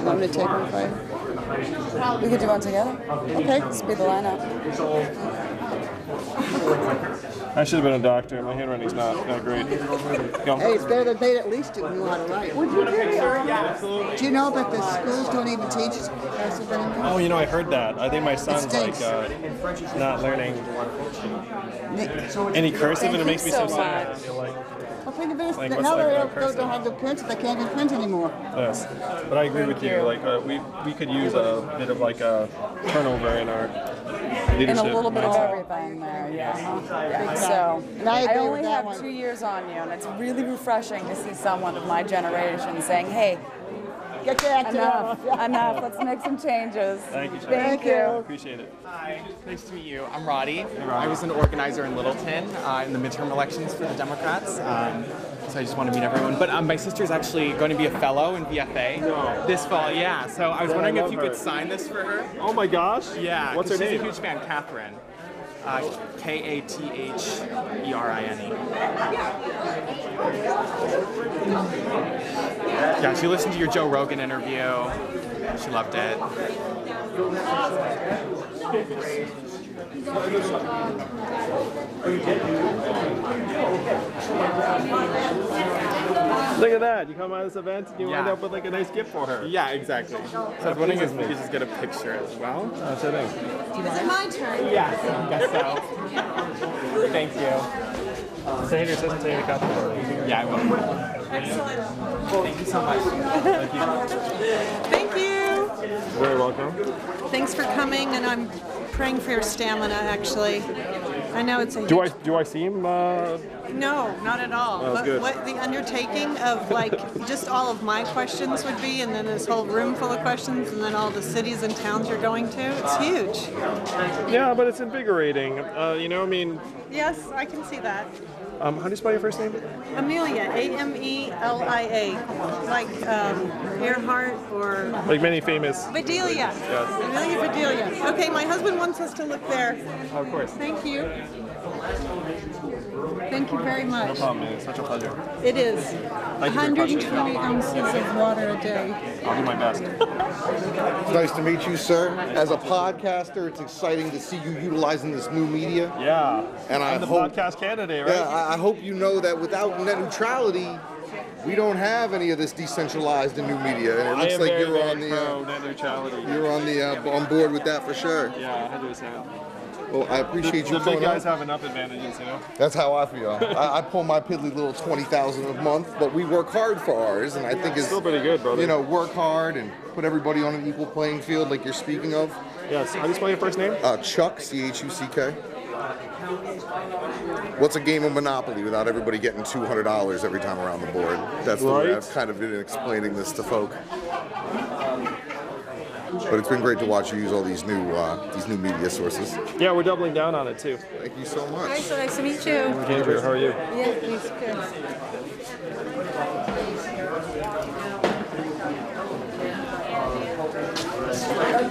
Want me to take one for you? We could do one together. Okay. Speed the line up. I should have been a doctor. My handwriting's not that great. Go. Hey, it's better than they at least knew how to write. Do you know that the schools don't even teach cursive anymore? Oh, you know, I heard that. I think my son's like not learning any cursive, and it makes me so sad. Well, think of it. Like, Now what's they like don't have the prints. They can't even print anymore. Yes, but I agree with you. Like we could use a bit of like a turnover in our leadership. And a little bit of everything there, yeah. So, I only have 2 years on you, and it's really refreshing to see someone of my generation saying, hey, Get your act Enough. together. Enough. Let's make some changes. Thank you, Sean. Thank you. Appreciate it. Hi, nice to meet you. I'm Roddy. I was an organizer in Littleton in the midterm elections for the Democrats. So I just want to meet everyone. But my sister's actually going to be a fellow in VFA this fall. Yeah. So I was wondering if you could sign this for her. Oh my gosh. Yeah. What's her name? She's a huge fan, Catherine. Katherini. Yeah, she listened to your Joe Rogan interview. She loved it. Look at that. You come out of this event and you end up with like a nice gift for her. Yeah, exactly. So I was wondering if we could just get a picture as well. That's it. Is it my turn? Yeah, I guess so. Thank you. Say it yourself and say it to Yeah, I will. Excellent. Thank you so much. Thank you. Very welcome. Thanks for coming, and I'm praying for your stamina, actually. I know it's a Do huge... I seem? No, not at all. That was But good. what the undertaking of like just all of my questions would be, and then this whole room full of questions, and then all the cities and towns you're going to, it's huge. Yeah, but it's invigorating. You know, I mean, Yes, I can see that. how do you spell your first name? Amelia, A-M-E-L-I-A, like Earhart or... Like many famous. Bedelia. Yes. Amelia Bedelia. Okay, my husband wants us to look there. Of course. Thank you. Thank you very much. No problem, man. It's such a pleasure. It is. Thank you for your 120 ounces of water a day. I'll do my best. It's nice to meet you, sir. As a podcaster, it's exciting to see you utilizing this new media. Yeah. And I'm the podcast candidate, right? Yeah, I hope you know that without net neutrality, we don't have any of this decentralized and new media. And it looks like you're on the net neutrality. you're on the on board with that for sure. Yeah, 100%. Well, I appreciate you The big coming guys up. have enough advantages, you know. That's how I feel. I pull my piddly little 20,000 a month, but we work hard for ours, and I think it's still pretty good, brother. You know, work hard and put everybody on an equal playing field, like you're speaking of. Yes. How do you spell your first name? Chuck, C-H-U-C-K. What's a game of Monopoly without everybody getting $200 every time around the board? That's the way Right. I've kind of been explaining this to folk. But it's been great to watch you use all these new media sources. Yeah, we're doubling down on it too. Thank you so much. Hi, so nice to meet you. Andrew, how are you? Yeah, he's good.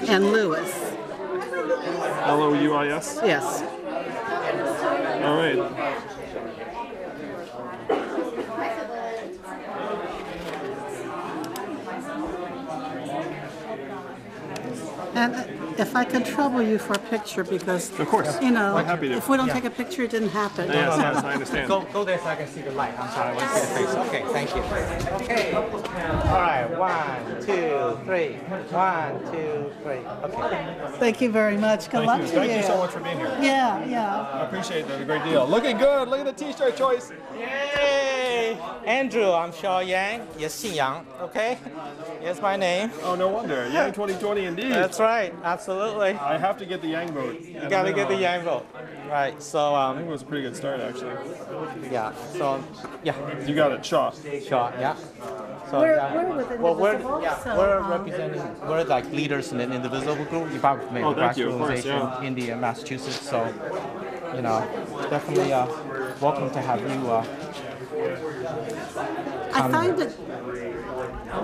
And Lewis. L-O-U-I-S? Yes. All right. And if I could trouble you for a picture, because, Of course. you know, I'm happy to. if we don't Yeah. take a picture, it didn't happen. Yes, yes, I understand. Go there so I can see the light. I'm sorry, I want to see the face. Okay, thank you. Okay. All right, 1, 2, 3. 1, 2, 3. Okay. Thank you very much. Good luck to you. Thank you so much for being here. Yeah, yeah. I appreciate that. A great deal. Looking good. Look at the t-shirt choice. Yay! Andrew, I'm Shaw Yang. Yes, Xin Yang. Okay? Yes, my name. Oh, no wonder. Yang 2020 indeed. That's right. Absolutely. I have to get the Yang vote. You gotta get the Yang vote. Right. So, I think it was a pretty good start, actually. yeah. So, yeah. You got it. Shaw. Shaw, yeah. So, We're- yeah. we're with Well, Indivisible, so, we're representing, we're like leaders in an Indivisible group. You probably made Oh, the thank you, of course, organization yeah. in India and Massachusetts. So, you know, definitely welcome to have you. I find it,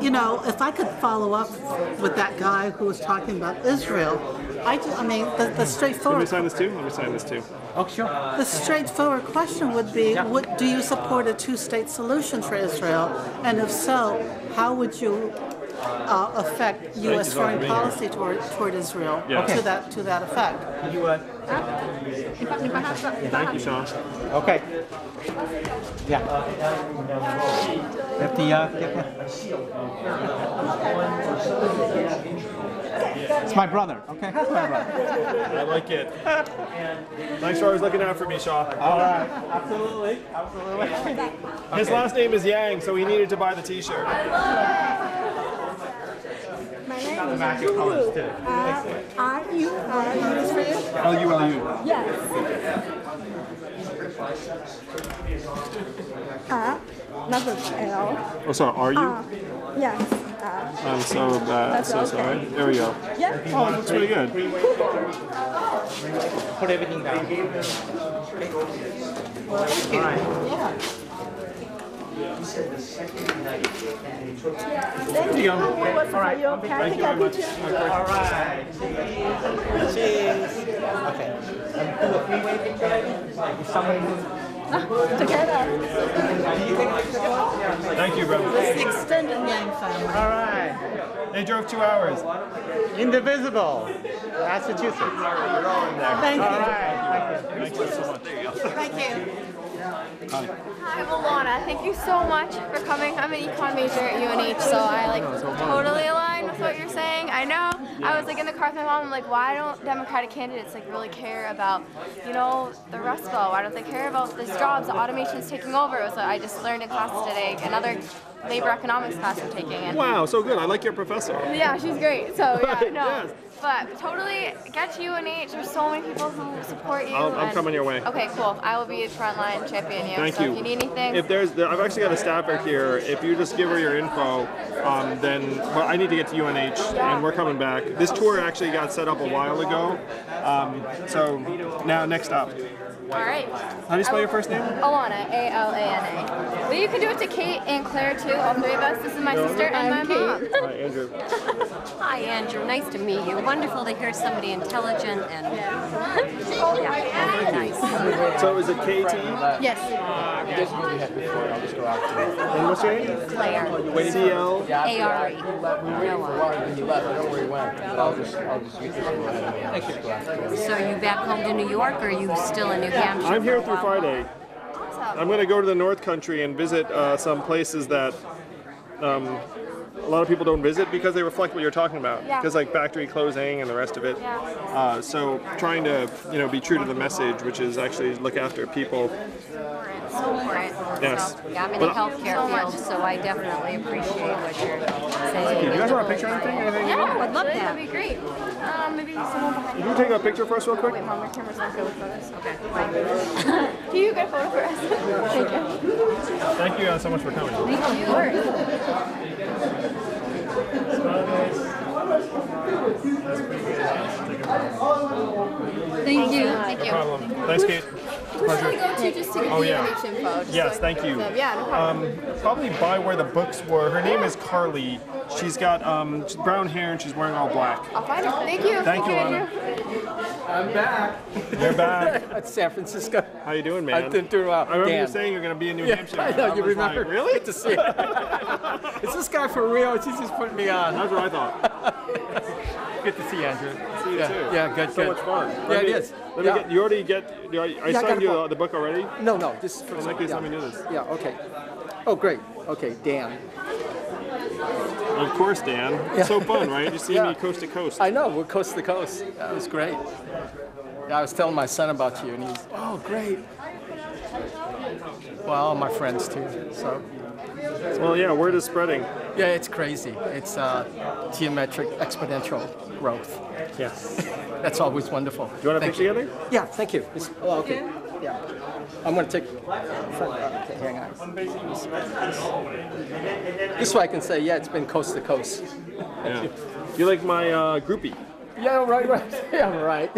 you know, if I could follow up with that guy who was talking about Israel, I mean, the Let me straightforward, sign this too. Let me sign this too. Oh, sure. the straightforward question would be, do you support a two-state solution for Israel? And if so, how would you affect U.S. you foreign for being here. policy toward Israel Yeah. to that effect? You, Thank you, Sean. okay. Yeah. Have the, it's my brother, okay? It's my brother. I like it. Thanks for always looking out for me, Shaw. All right. Absolutely. Absolutely. His last name is Yang, so he needed to buy the t-shirt. My name is Match your colors too. R-U-R-U is for you? L-U-L-U. Yes. Number L. Oh, sorry. Are you? Yes. I'm so bad. So sorry. There we go. Yeah. Oh, that's pretty good. Put everything down. Thank you. Yeah. There you go. All right. Can I take a picture? All right. Cheers. Okay. Do a three-way picture. If somebody Together. Thank you, bro. This is the extended Yang family. All right. They drove 2 hours. Indivisible. Massachusetts. You're all in there. Thank you. All right. Thank you so much. There you go. Thank you. Hi. Hi, I'm Alana. Thank you so much for coming. I'm an econ major at UNH, so I totally align with what you're saying. I know. I was in the car with my mom. I'm like, why don't Democratic candidates really care about, the Rust Belt? Why don't they care about these jobs that automation is taking over? It was I just learned in class today, another labor economics class I'm taking. And Wow, so good. I like your professor. yeah, she's great. So yeah, no. Yes. But totally get to UNH. There's so many people who support you. I'm coming your way. Okay, cool. I will be frontline champion you. Thank so you. if you need anything. I've actually got a staffer here. If you just give her your info, then I need to get to UNH, and we're coming back. This tour actually got set up a while ago. So now next up. All right. How do you spell your first name? Alana, A-L-A-N-A. But you can do it to Kate and Claire too, all three of us. This is my sister and my mom. Hi, Andrew. Hi, Andrew. Nice to meet you. Wonderful to hear somebody intelligent and very nice. So is it KT? Yes. I'll just go out to And what's your name? Claire. CL? A-R-E. So are you back home to New York, or are you still in New Hampshire? I'm here through Friday. I'm going to go to the North Country and visit some places that a lot of people don't visit because they reflect what you're talking about. Yeah. Because factory closing and the rest of it. Yeah. So trying to be true to the message, which is actually look after people. So important. Yes. So, yeah, I'm in the healthcare field, so I definitely appreciate what you're saying. Do you guys want a picture or anything? Yeah, I'd love that. That'd be great. Maybe someone behind Can you take a picture for us real quick? Wait, Mom, my camera's not good with photos. Okay. Can you get a photo for us? Thank you. Thank you so much for coming. Thank you. Thank you. No problem. Thanks, Kate. Where should we go to just to get the UNH info? Just Yes, thank you. Yeah, no problem. Probably by where the books were. Her name is Carly. She's got brown hair and she's wearing all black. I'll find her. Thank you. Thank you, Andrew. I'm back. You're back. That's San Francisco. How you doing, man? I'm doing well. I remember you Dan. saying you're going to be in New Yeah, Hampshire. I know, you was remember. like, really? Good to see you. Is this guy for real? She's just putting me on. That's what I thought. Good to see you, Andrew. See you too. Yeah, good, So good. much fun. Yeah, it is. Let me get. You already get. I got signed a you book. the book already. No, this is for In that case, let me do this. Yeah, okay. Oh, great. Okay, Dan. Of course, Dan. Yeah. It's so fun, right? You see Yeah. me coast to coast. I know, we're coast to coast. That was great. Yeah, I was telling my son about you, and he's, oh, great. Well, all my friends too. So. Well, yeah, word is spreading. Yeah, it's crazy. It's geometric exponential growth. Yes. That's always wonderful. Do you want a picture together? Yeah, thank you. Oh, okay. Yeah. I'm going to take. Okay, hang on. This way I can say, yeah, it's been coast to coast. Yeah. You like my groupie? Yeah, right. Yeah, right.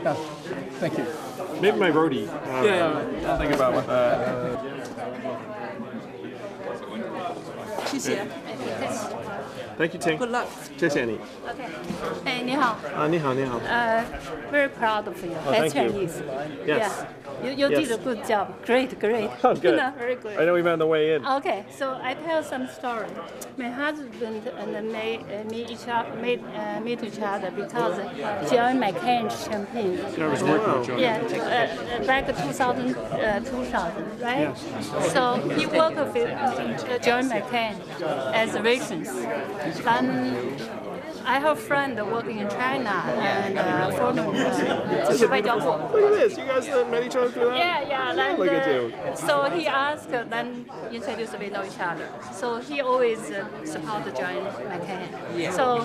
Yeah, thank you. Maybe my roadie. I'll think about what that. 谢谢。 Thank you, Ting. Good luck. 谢谢你。 Hey, 你好。你好，你好。Very proud of you. Oh, That's thank you. Chinese. Yes. Yeah. You did a good job. Great. Oh, good. Very good. I know we met on the way in. Okay, so I tell some story. My husband and meet each other because John McCain's campaign. Yeah, I was working with John. Yeah, back 2000, right? Yes. So he worked with John McCain as veterans. Then I have a friend working in China and from Look at this. You guys met each other through that? Yeah. Oh, look at you. So he asked, then introduced we know each other. So he always supported John McCain. So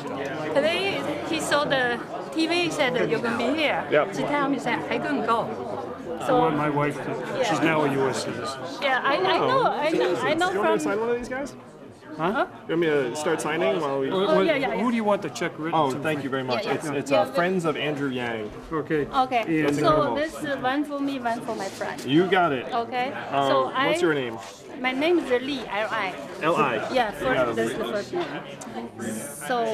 today he saw the TV said you're going to be here. Yep. She tell me said I couldn't go. I want my wife to. She's now a U.S. citizen. Yeah, I know Do you want me to sign from. one of these guys? Huh? You want me to start signing while we... Who do you want the check written to? Oh, thank you very much. Yeah, yeah. It's Yeah, Friends of Andrew Yang. Okay. Okay, That's so incredible. this is one for me, one for my friend. You got it. Okay. So What's your name? My name is Li, L-I. L.I. Yeah, got first, it. this is the first name. So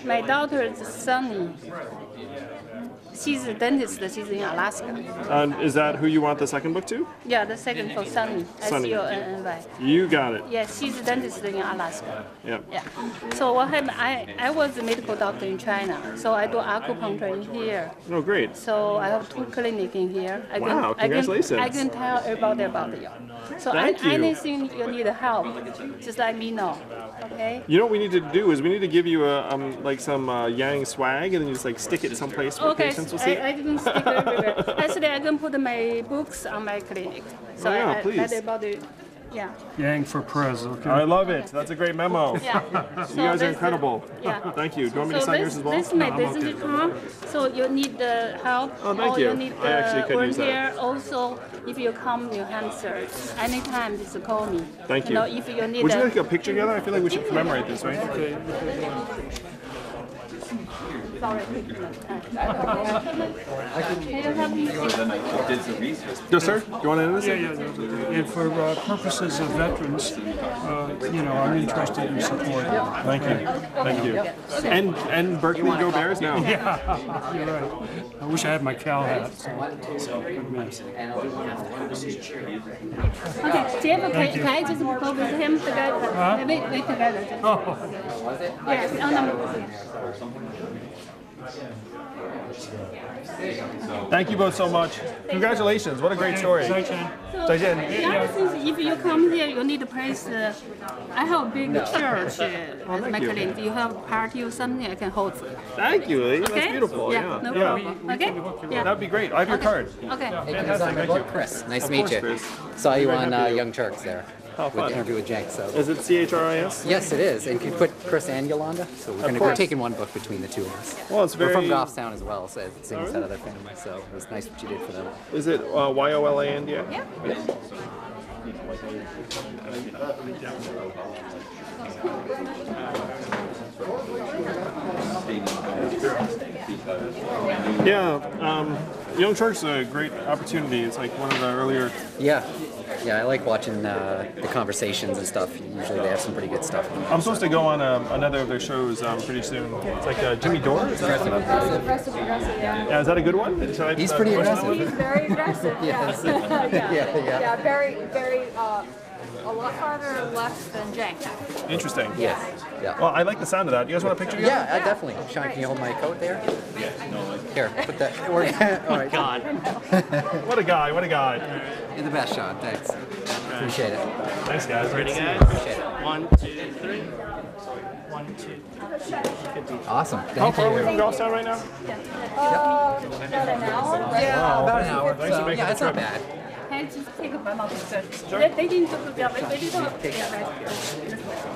my daughter is Sunny. She's a dentist. She's in Alaska. Is that who you want the second book to? Yeah, the second for Sunny. Sunny. S-U-N-N-Y. You got it. Yeah, she's a dentist in Alaska. Yep. Yeah. So what happened? I was a medical doctor in China, so I do acupuncture in here. Oh, great. So I have 2 clinics in here. Wow, congratulations. I can tell everybody about you. So Thank you. anything you need help, just let me know. Okay. You know what we need to do is we need to give you a like some Yang swag, and then you just like stick it someplace where Okay, patients will see it. I didn't stick everywhere. Actually, I can put my books on my clinic. So Oh, yeah, I please. let everybody, yeah. Yang for Prez, okay? I love it. That's a great memo. Yeah. You So guys are this- incredible. Yeah. Thank you. Do you want me to So sign this, yours as well? this is my business card. So you need the help. Oh, thank or you. you need I actually the could work use that. here. Also, if you come New Hampshire, anytime just call me. Thank you. Know, if you need Would you a- like a picture together? I feel like we should commemorate this, right? Okay. Sorry. Yes, sir. Do you want to end this? Yeah. And for purposes of veterans, I'm interested in support. Thank you. Thank you. And Berkeley Go Bears now. Yeah, you're right. I wish I had my Cal hat. Okay, Jeff, can I just go with him together? Huh? Wait together. Just. Oh. Yes, Thank you both so much. Congratulations. What a great story. So, 再见. the other thing is, if you come here, you need a place. I have a big church at my clinic. You have a party or something, I can hold for you. Thank you, Lee. That's Okay? beautiful. Yeah, no problem. Okay? Yeah. That'd be great. I have your card. Okay. Fantastic. Thank you. Chris, nice Of to meet course, you. Chris. Saw you Very on happy to. Young Turks there. How With fun. the interview with Jenk. So. Is it CHRIS? Yes, it is. And you put Chris and Yolanda. So we're taking one book between the two of us. Well, it's We're from very- Goffstown as well, so it's same set of their family. So it was nice what you did for them. Is it YOLAND? Yeah. Yeah, Young Turks is a great opportunity. It's like one of the earlier. Yeah, I like watching the conversations and stuff. Usually they have some pretty good stuff. I'm supposed to go on another of their shows pretty soon. It's like Jimmy Dore. Is that one? Aggressive, yeah. Yeah, is that a good one? He's pretty aggressive. He's very aggressive. Yes. Yeah, very, a lot farther left than Jenk. Interesting. Yes. Yeah. Well, I like the sound of that. You guys want a picture together? Yeah, definitely. Sean, can you hold my coat there? Here, put that. All right. God. What a guy. What a guy. You're the best, Sean. Thanks. Appreciate it. Thanks, guys. Ready, guys? Appreciate it. 1, 2, 3. 1, 2. Awesome. How Thank far are we you. from Goffstown right now? About an hour, right? Yeah, about an hour. Thanks for making Yeah, the it's not trip. bad. Can I just take a bite of the Sure. They didn't do yeah, they didn't yeah,